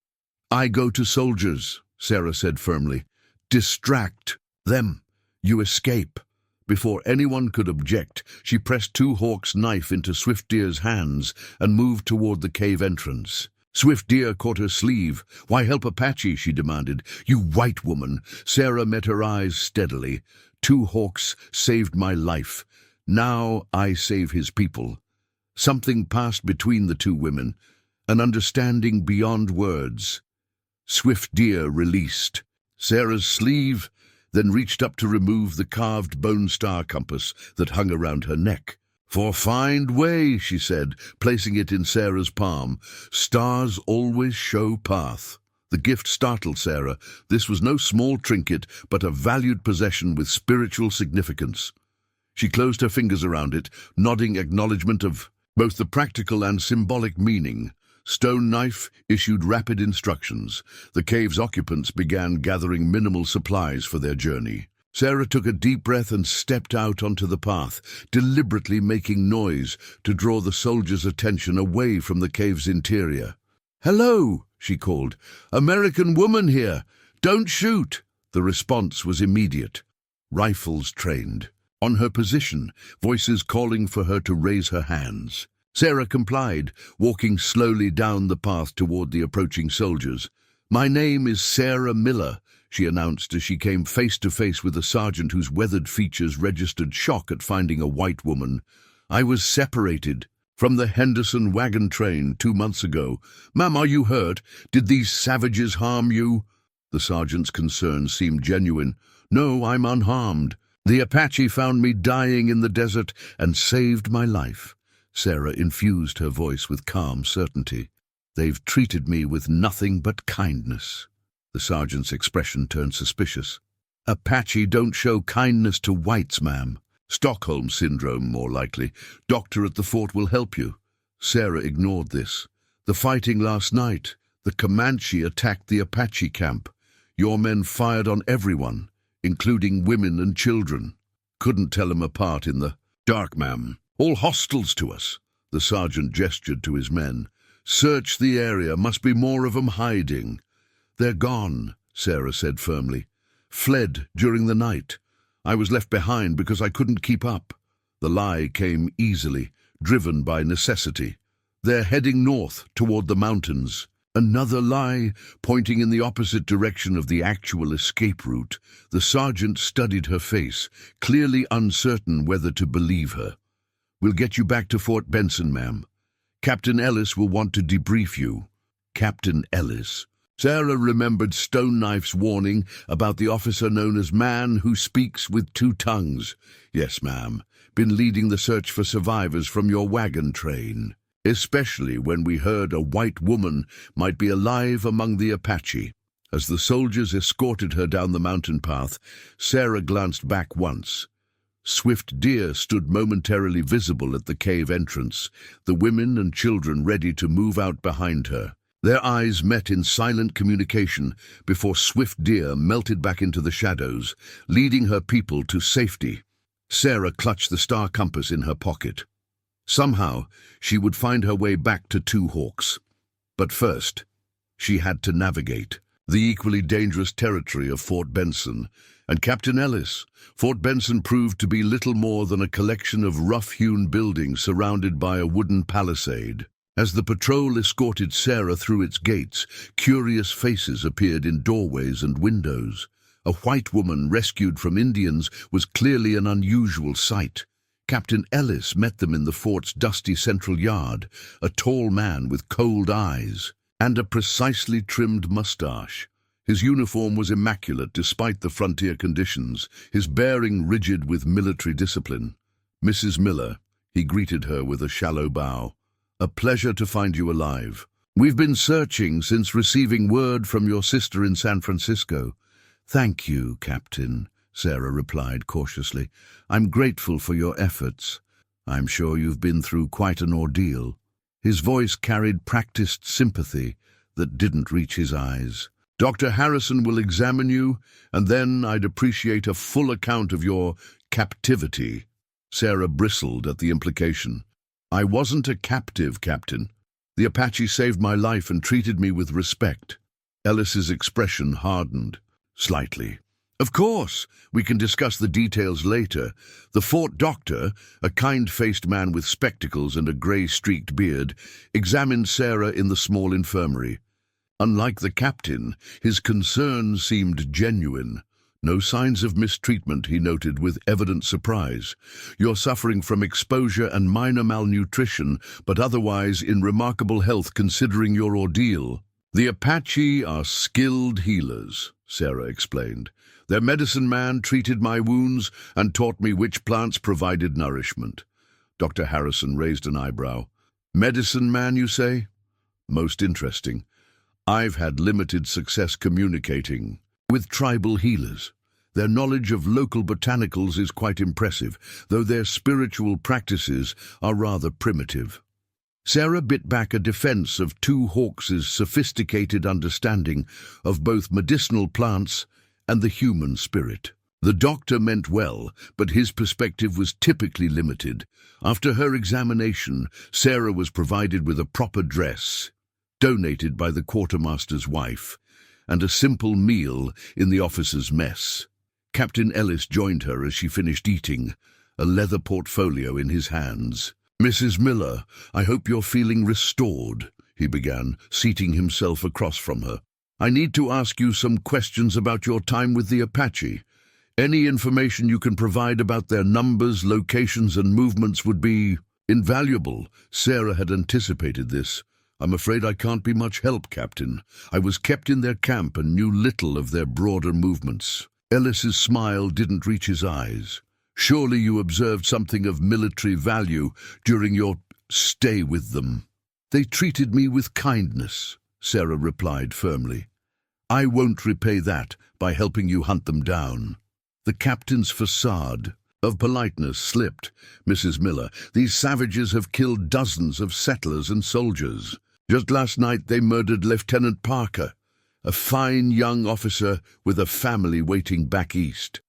"I go to soldiers," Sarah said firmly. "Distract them. You escape." Before anyone could object, she pressed Two Hawks' knife into Swift Deer's hands and moved toward the cave entrance. Swift Deer caught her sleeve. "Why help Apache?" she demanded. "You white woman." Sarah met her eyes steadily. "Two Hawks saved my life. Now I save his people." Something passed between the two women, an understanding beyond words. Swift Deer released Sarah's sleeve, then reached up to remove the carved bone star compass that hung around her neck. "For find way," she said, placing it in Sarah's palm. "Stars always show path." The gift startled Sarah. This was no small trinket, but a valued possession with spiritual significance. She closed her fingers around it, nodding acknowledgement of both the practical and symbolic meaning. Stone Knife issued rapid instructions. The cave's occupants began gathering minimal supplies for their journey. Sarah took a deep breath and stepped out onto the path, deliberately making noise to draw the soldiers' attention away from the cave's interior. "Hello," she called. "American woman here. Don't shoot." The response was immediate. Rifles trained. On her position, voices calling for her to raise her hands. Sarah complied, walking slowly down the path toward the approaching soldiers. "My name is Sarah Miller," she announced as she came face to face with a sergeant whose weathered features registered shock at finding a white woman. "I was separated from the Henderson wagon train 2 months ago. Ma'am, are you hurt? Did these savages harm you?" The sergeant's concern seemed genuine. "No, I'm unharmed. The Apache found me dying in the desert and saved my life." Sarah infused her voice with calm certainty. "They've treated me with nothing but kindness." The sergeant's expression turned suspicious. "Apache don't show kindness to whites, ma'am. Stockholm Syndrome, more likely. Doctor at the fort will help you." Sarah ignored this. "The fighting last night. The Comanche attacked the Apache camp. Your men fired on everyone, including women and children. Couldn't tell them apart in the dark, ma'am. All hostiles to us." The sergeant gestured to his men. "Search the area. Must be more of 'em hiding." "They're gone," Sarah said firmly. "Fled during the night. I was left behind because I couldn't keep up." The lie came easily, driven by necessity. "They're heading north toward the mountains." Another lie, pointing in the opposite direction of the actual escape route. The sergeant studied her face, clearly uncertain whether to believe her. "We'll get you back to Fort Benson, ma'am. Captain Ellis will want to debrief you." Captain Ellis. Sarah remembered Stone Knife's warning about the officer known as Man Who Speaks with Two Tongues. "Yes, ma'am. Been leading the search for survivors from your wagon train. Especially when we heard a white woman might be alive among the Apache." As the soldiers escorted her down the mountain path, Sarah glanced back once. Swift deer stood momentarily visible at the cave entrance, the women and children ready to move out behind her. Their eyes met in silent communication before Swift Deer melted back into the shadows, leading her people to safety. Sarah clutched the star compass in her pocket. Somehow, she would find her way back to Two Hawks. But first, she had to navigate the equally dangerous territory of Fort Benson and Captain Ellis. Fort Benson proved to be little more than a collection of rough-hewn buildings surrounded by a wooden palisade. As the patrol escorted Sarah through its gates, curious faces appeared in doorways and windows. A white woman rescued from Indians was clearly an unusual sight. Captain Ellis met them in the fort's dusty central yard, a tall man with cold eyes and a precisely trimmed mustache. His uniform was immaculate despite the frontier conditions, his bearing rigid with military discipline. "Mrs. Miller," he greeted her with a shallow bow. "A pleasure to find you alive. We've been searching since receiving word from your sister in San Francisco." "Thank you, Captain," Sarah replied cautiously. "I'm grateful for your efforts. I'm sure you've been through quite an ordeal." His voice carried practiced sympathy that didn't reach his eyes. "Dr. Harrison will examine you, and then I'd appreciate a full account of your captivity." Sarah bristled at the implication. "I wasn't a captive, Captain. The Apache saved my life and treated me with respect." Ellis's expression hardened slightly. "Of course, we can discuss the details later." The fort doctor, a kind-faced man with spectacles and a grey-streaked beard, examined Sarah in the small infirmary. Unlike the captain, his concern seemed genuine. "No signs of mistreatment," he noted with evident surprise. "You're suffering from exposure and minor malnutrition, but otherwise in remarkable health considering your ordeal." "The Apache are skilled healers," Sarah explained. "Their medicine man treated my wounds and taught me which plants provided nourishment." Dr. Harrison raised an eyebrow. "Medicine man, you say? Most interesting. I've had limited success communicating with tribal healers. Their knowledge of local botanicals is quite impressive, though their spiritual practices are rather primitive." Sarah bit back a defense of Two Hawks' sophisticated understanding of both medicinal plants and the human spirit. The doctor meant well, but his perspective was typically limited. After her examination, Sarah was provided with a proper dress, donated by the quartermaster's wife, and a simple meal in the officers' mess. Captain Ellis joined her as she finished eating, a leather portfolio in his hands. "Mrs. Miller, I hope you're feeling restored," he began, seating himself across from her. I need to ask you some questions about your time with the Apache. Any information you can provide about their numbers, locations, and movements would be invaluable. Sarah had anticipated this. I'm afraid I can't be much help, Captain. I was kept in their camp and knew little of their broader movements. Ellis's smile didn't reach his eyes. Surely you observed something of military value during your stay with them. They treated me with kindness, Sarah replied firmly. I won't repay that by helping you hunt them down. The captain's facade of politeness slipped. Mrs. Miller, these savages have killed dozens of settlers and soldiers. Just last night they murdered Lieutenant Parker, a fine young officer with a family waiting back east.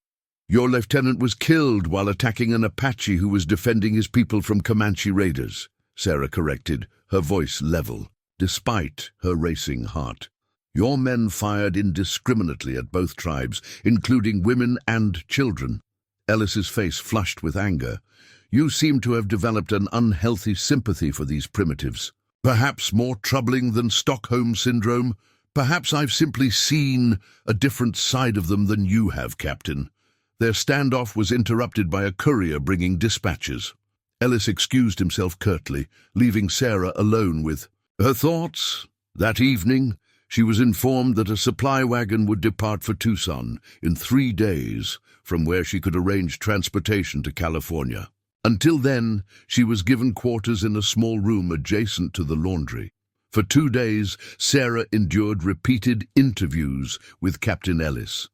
Your lieutenant was killed while attacking an Apache who was defending his people from Comanche raiders, Sarah corrected, her voice level, despite her racing heart. Your men fired indiscriminately at both tribes, including women and children. Ellis's face flushed with anger. You seem to have developed an unhealthy sympathy for these primitives. Perhaps more troubling than Stockholm Syndrome. Perhaps I've simply seen a different side of them than you have, Captain. Their standoff was interrupted by a courier bringing dispatches. Ellis excused himself curtly, leaving Sarah alone with her thoughts. That evening, she was informed that a supply wagon would depart for Tucson in 3 days, from where she could arrange transportation to California. Until then, she was given quarters in a small room adjacent to the laundry. For 2 days, Sarah endured repeated interviews with Captain Ellis,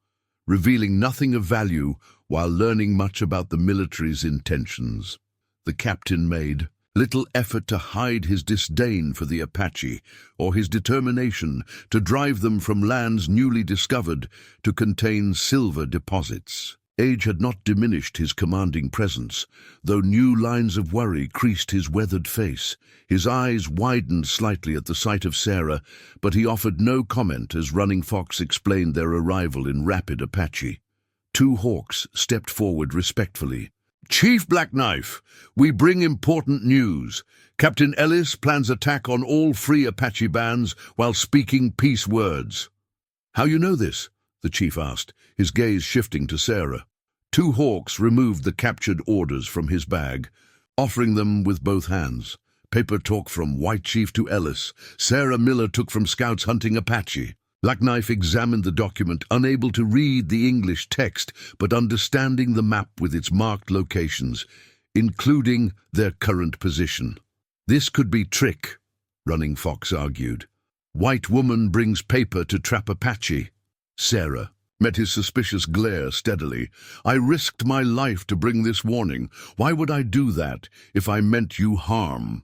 revealing nothing of value while learning much about the military's intentions. The captain made little effort to hide his disdain for the Apache or his determination to drive them from lands newly discovered to contain silver deposits. Age had not diminished his commanding presence, though new lines of worry creased his weathered face. His eyes widened slightly at the sight of Sarah, but he offered no comment as Running Fox explained their arrival in rapid Apache. 2 hawks stepped forward respectfully. Chief Blackknife, we bring important news. Captain Ellis plans attack on all free Apache bands while speaking peace words. How you know this? The chief asked, his gaze shifting to Sarah. 2 hawks removed the captured orders from his bag, offering them with both hands. Paper talk from White Chief to Ellis. Sarah Miller took from scouts hunting Apache. Blackknife examined the document, unable to read the English text, but understanding the map with its marked locations, including their current position. This could be trick, Running Fox argued. White woman brings paper to trap Apache. Sarah met his suspicious glare steadily. I risked my life to bring this warning. Why would I do that if I meant you harm?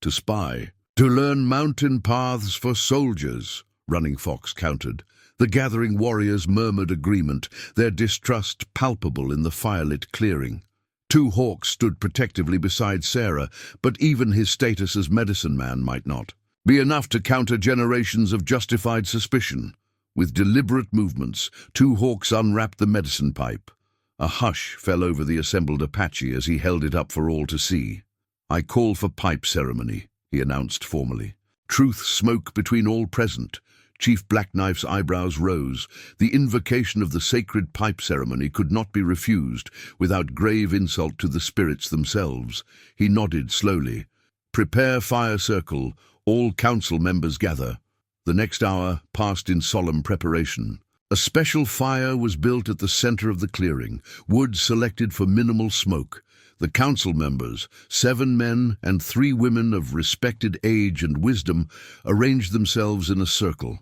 To spy. To learn mountain paths for soldiers, Running Fox countered. The gathering warriors murmured agreement, their distrust palpable in the firelit clearing. 2 hawks stood protectively beside Sarah, but even his status as medicine man might not be enough to counter generations of justified suspicion. With deliberate movements, 2 hawks unwrapped the medicine pipe. A hush fell over the assembled Apache as he held it up for all to see. I call for pipe ceremony, he announced formally. Truth smoke between all present. Chief Blackknife's eyebrows rose. The invocation of the sacred pipe ceremony could not be refused without grave insult to the spirits themselves. He nodded slowly. Prepare fire circle. All council members gather. The next hour passed in solemn preparation. A special fire was built at the center of the clearing, wood selected for minimal smoke. The council members, 7 men and 3 women of respected age and wisdom, arranged themselves in a circle.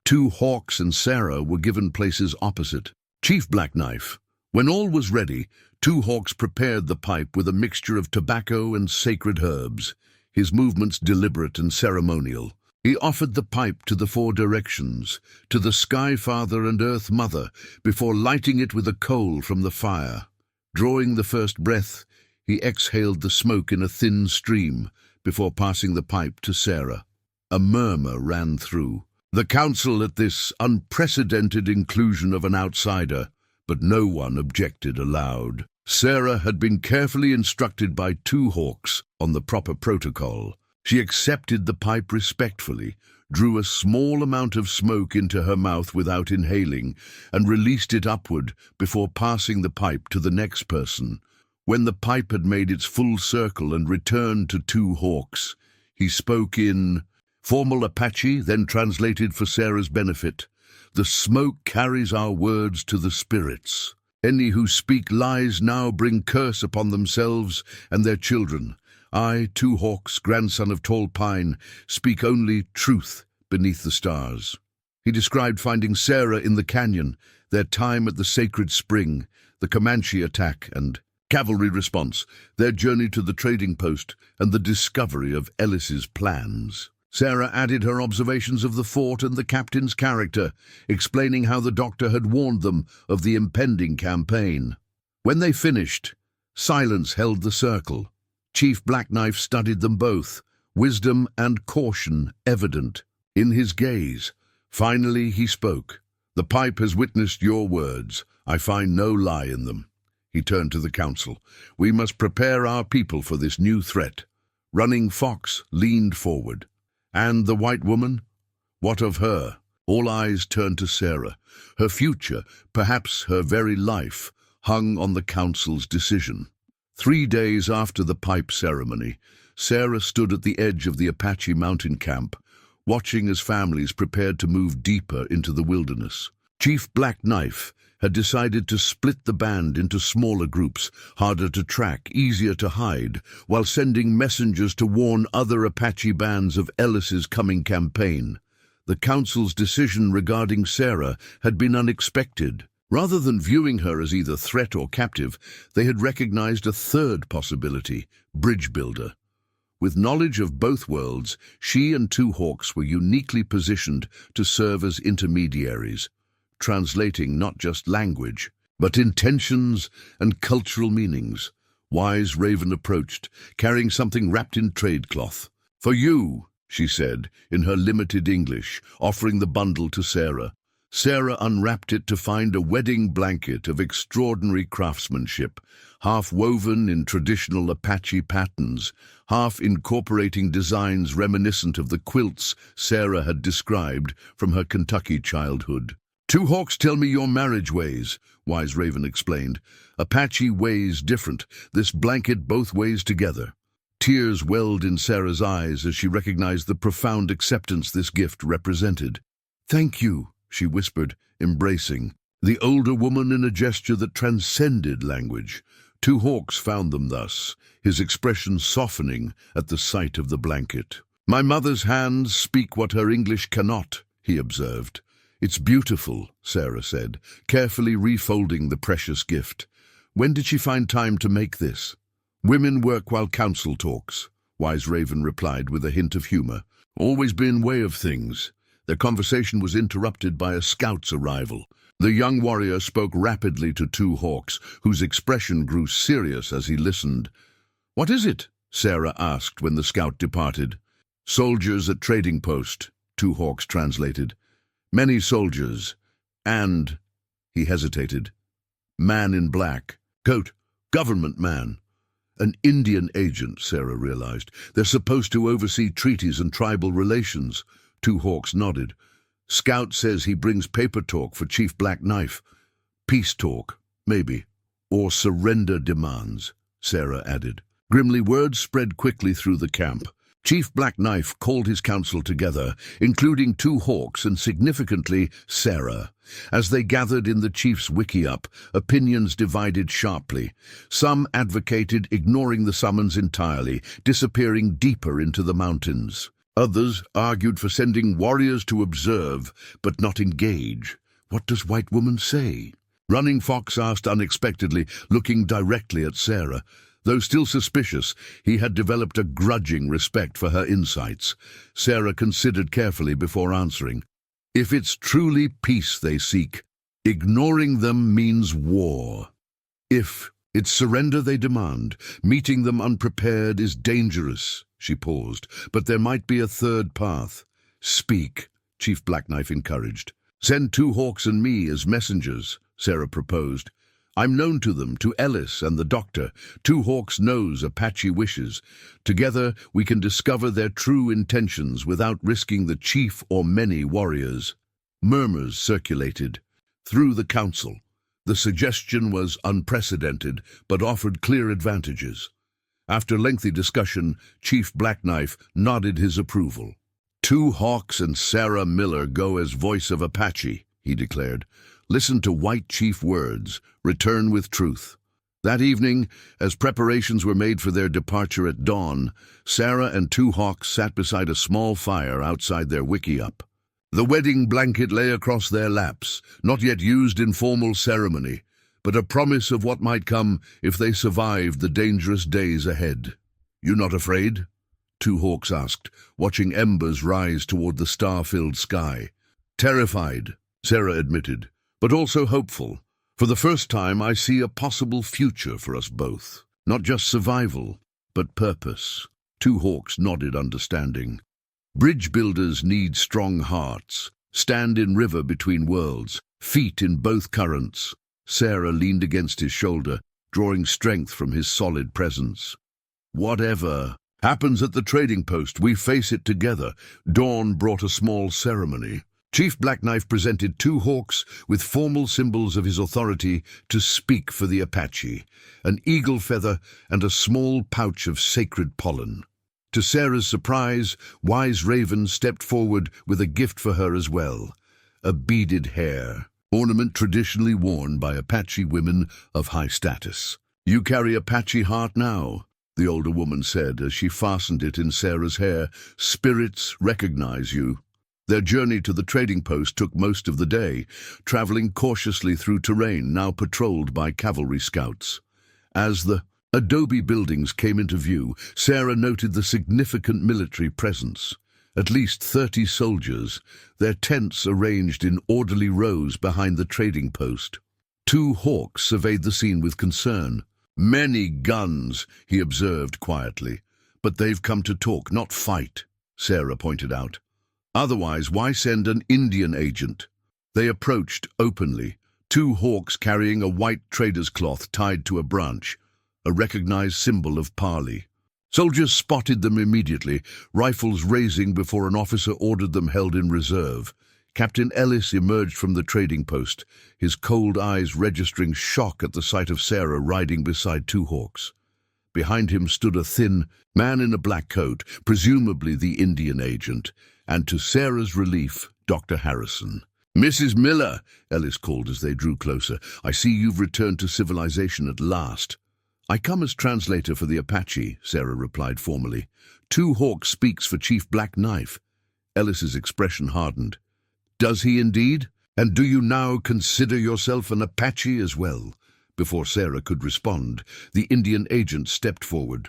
2 hawks and Sarah were given places opposite. Chief Blackknife. When all was ready, 2 hawks prepared the pipe with a mixture of tobacco and sacred herbs, his movements deliberate and ceremonial. He offered the pipe to the 4 directions, to the Sky Father and Earth Mother, before lighting it with a coal from the fire. Drawing the first breath, he exhaled the smoke in a thin stream before passing the pipe to Sarah. A murmur ran through the council at this unprecedented inclusion of an outsider, but no one objected aloud. Sarah had been carefully instructed by 2 hawks on the proper protocol. She accepted the pipe respectfully, drew a small amount of smoke into her mouth without inhaling, and released it upward before passing the pipe to the next person. When the pipe had made its full circle and returned to Two Hawks, he spoke in formal Apache, then translated for Sarah's benefit. "The smoke carries our words to the spirits. Any who speak lies now bring curse upon themselves and their children. I, Two Hawks, grandson of Tall Pine, speak only truth beneath the stars." He described finding Sarah in the canyon, their time at the sacred spring, the Comanche attack and cavalry response, their journey to the trading post, and the discovery of Ellis's plans. Sarah added her observations of the fort and the captain's character, explaining how the doctor had warned them of the impending campaign. When they finished, silence held the circle. Chief Blackknife studied them both, wisdom and caution evident in his gaze. Finally he spoke. "The pipe has witnessed your words. I find no lie in them." He turned to the council. "We must prepare our people for this new threat." Running Fox leaned forward. "And the white woman? What of her?" All eyes turned to Sarah. Her future, perhaps her very life, hung on the council's decision. 3 days after the pipe ceremony, Sarah stood at the edge of the Apache mountain camp, watching as families prepared to move deeper into the wilderness. Chief Blackknife had decided to split the band into smaller groups, harder to track, easier to hide, while sending messengers to warn other Apache bands of Ellis's coming campaign. The council's decision regarding Sarah had been unexpected. Rather than viewing her as either threat or captive, they had recognized a third possibility: bridge builder. With knowledge of both worlds, she and Two Hawks were uniquely positioned to serve as intermediaries, translating not just language, but intentions and cultural meanings. Wise Raven approached, carrying something wrapped in trade cloth. "For you," she said, in her limited English, offering the bundle to Sarah. Sarah unwrapped it to find a wedding blanket of extraordinary craftsmanship, half woven in traditional Apache patterns, half incorporating designs reminiscent of the quilts Sarah had described from her Kentucky childhood. "Two Hawks tell me your marriage ways," Wise Raven explained. "Apache ways different. This blanket both ways together." Tears welled in Sarah's eyes as she recognized the profound acceptance this gift represented. "Thank you," she whispered, embracing the older woman in a gesture that transcended language. Two Hawks found them thus, his expression softening at the sight of the blanket. "My mother's hands speak what her English cannot," he observed. "It's beautiful," Sarah said, carefully refolding the precious gift. "When did she find time to make this?" "Women work while council talks," Wise Raven replied with a hint of humor. "Always been way of things." Their conversation was interrupted by a scout's arrival. The young warrior spoke rapidly to Two Hawks, whose expression grew serious as he listened. "What is it?" Sarah asked when the scout departed. "Soldiers at trading post," Two Hawks translated. "Many soldiers. And," he hesitated, "man in black. Coat, government man." "An Indian agent," Sarah realized. "They're supposed to oversee treaties and tribal relations." Two Hawks nodded. "Scout says he brings paper talk for Chief Blackknife. Peace talk, maybe. Or surrender demands," Sarah added. Grimly, word spread quickly through the camp. Chief Blackknife called his council together, including Two Hawks and, significantly, Sarah. As they gathered in the chief's wickiup, opinions divided sharply. Some advocated ignoring the summons entirely, disappearing deeper into the mountains. Others argued for sending warriors to observe, but not engage. "What does White Woman say?" Running Fox asked unexpectedly, looking directly at Sarah. Though still suspicious, he had developed a grudging respect for her insights. Sarah considered carefully before answering. "If it's truly peace they seek, ignoring them means war. If it's surrender they demand, meeting them unprepared is dangerous." She paused. "But there might be a third path." "Speak," Chief Blackknife encouraged. "Send Two Hawks and me as messengers," Sarah proposed. I'm known to them, to Ellis and the doctor. Two Hawks knows Apache wishes. Together we can discover their true intentions without risking the chief or many warriors. Murmurs circulated through the council. The suggestion was unprecedented, but offered clear advantages. After lengthy discussion, Chief Blackknife nodded his approval. Two Hawks and Sarah Miller go as voice of Apache, he declared. Listen to White Chief words, return with truth. That evening, as preparations were made for their departure at dawn, Sarah and Two Hawks sat beside a small fire outside their wickiup. The wedding blanket lay across their laps, not yet used in formal ceremony, but a promise of what might come if they survived the dangerous days ahead. "You not afraid?" Two Hawks asked, watching embers rise toward the star-filled sky. "Terrified," Sarah admitted, "but also hopeful. For the first time, I see a possible future for us both. Not just survival, but purpose." Two Hawks nodded understanding. Bridge builders need strong hearts, stand in river between worlds, feet in both currents. Sarah leaned against his shoulder, drawing strength from his solid presence. "Whatever happens at the trading post, we face it together." Dawn brought a small ceremony. Chief Blackknife presented Two Hawks with formal symbols of his authority to speak for the Apache, an eagle feather and a small pouch of sacred pollen. To Sarah's surprise, Wise Raven stepped forward with a gift for her as well, a beaded hair, ornament traditionally worn by Apache women of high status. "You carry Apache heart now," the older woman said as she fastened it in Sarah's hair. "Spirits recognize you." Their journey to the trading post took most of the day, traveling cautiously through terrain now patrolled by cavalry scouts. As the adobe buildings came into view, Sarah noted the significant military presence. At least 30 soldiers, their tents arranged in orderly rows behind the trading post. Two Hawks surveyed the scene with concern. "Many guns," he observed quietly. "But they've come to talk, not fight," Sarah pointed out. "Otherwise, why send an Indian agent?" They approached openly, Two Hawks carrying a white trader's cloth tied to a branch, a recognized symbol of parley. Soldiers spotted them immediately, rifles raising before an officer ordered them held in reserve. Captain Ellis emerged from the trading post, his cold eyes registering shock at the sight of Sarah riding beside Two Hawks. Behind him stood a thin man in a black coat, presumably the Indian agent, and to Sarah's relief, Dr. Harrison. "Mrs. Miller," Ellis called as they drew closer, "I see you've returned to civilization at last." "I come as translator for the Apache," Sarah replied formally. "Two Hawks speaks for Chief Blackknife." Ellis's expression hardened. "Does he indeed? And do you now consider yourself an Apache as well?" Before Sarah could respond, the Indian agent stepped forward.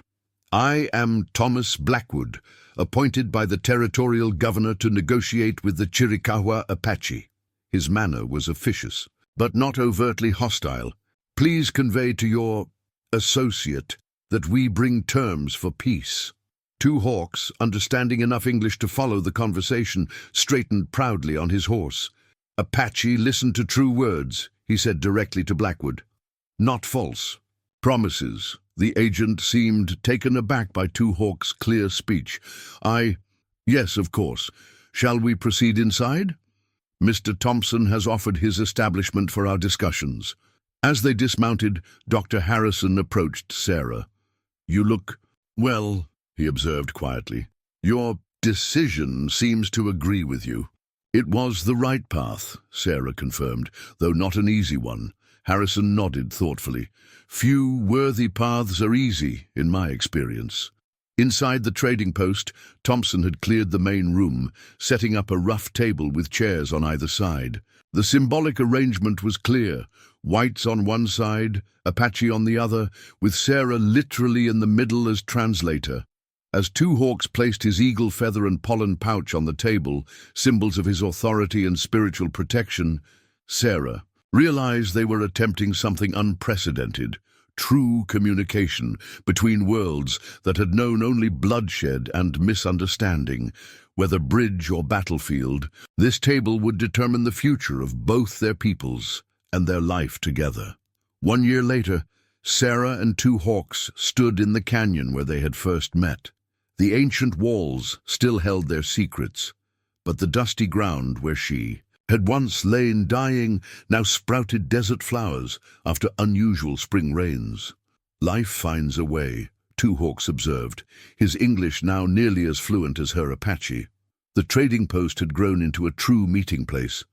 "I am Thomas Blackwood, appointed by the territorial governor to negotiate with the Chiricahua Apache." His manner was officious, but not overtly hostile. "Please convey to your associate that we bring terms for peace." Two Hawks, understanding enough English to follow the conversation, straightened proudly on his horse. "Apache, listen to true words," he said directly to Blackwood. "Not false. Promises." The agent seemed taken aback by Two Hawks' clear speech. Yes, of course. Shall we proceed inside?" "Mr. Thompson has offered his establishment for our discussions." As they dismounted, Dr. Harrison approached Sarah. "You look well," he observed quietly. "Your decision seems to agree with you." "It was the right path," Sarah confirmed, "though not an easy one." Harrison nodded thoughtfully. "Few worthy paths are easy, in my experience." Inside the trading post, Thompson had cleared the main room, setting up a rough table with chairs on either side. The symbolic arrangement was clear. Whites on one side, Apache on the other, with Sarah literally in the middle as translator. As Two Hawks placed his eagle feather and pollen pouch on the table, symbols of his authority and spiritual protection, Sarah realized they were attempting something unprecedented, true communication between worlds that had known only bloodshed and misunderstanding. Whether bridge or battlefield, this table would determine the future of both their peoples and their life together. 1 year later, Sarah and two hawks stood in the canyon where they had first met. The ancient walls still held their secrets, but the dusty ground where she had once lain dying now sprouted desert flowers after unusual spring rains. "Life finds a way," Two Hawks observed, his English now nearly as fluent as her Apache. The trading post had grown into a true meeting place,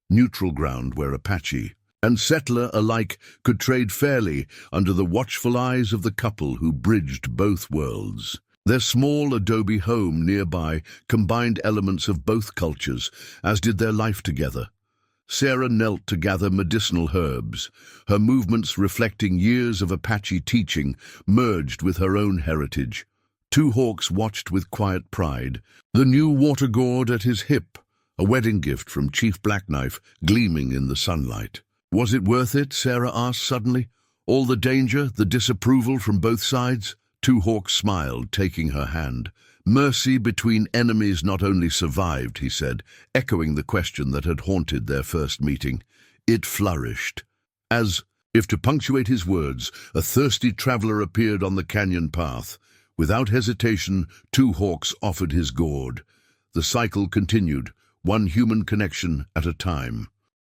neutral ground where Apache and settler alike could trade fairly under the watchful eyes of the couple who bridged both worlds. Their small adobe home nearby combined elements of both cultures, as did their life together. Sarah knelt to gather medicinal herbs, her movements reflecting years of Apache teaching merged with her own heritage. Two Hawks watched with quiet pride, the new water gourd at his hip, a wedding gift from Chief Blackknife, gleaming in the sunlight. "Was it worth it?" Sarah asked suddenly. "All the danger, the disapproval from both sides?" Two Hawks smiled, taking her hand. "Mercy between enemies not only survived," he said, echoing the question that had haunted their first meeting. "It flourished." As if to punctuate his words, a thirsty traveler appeared on the canyon path. Without hesitation, Two Hawks offered his gourd. The cycle continued, one human connection at a time.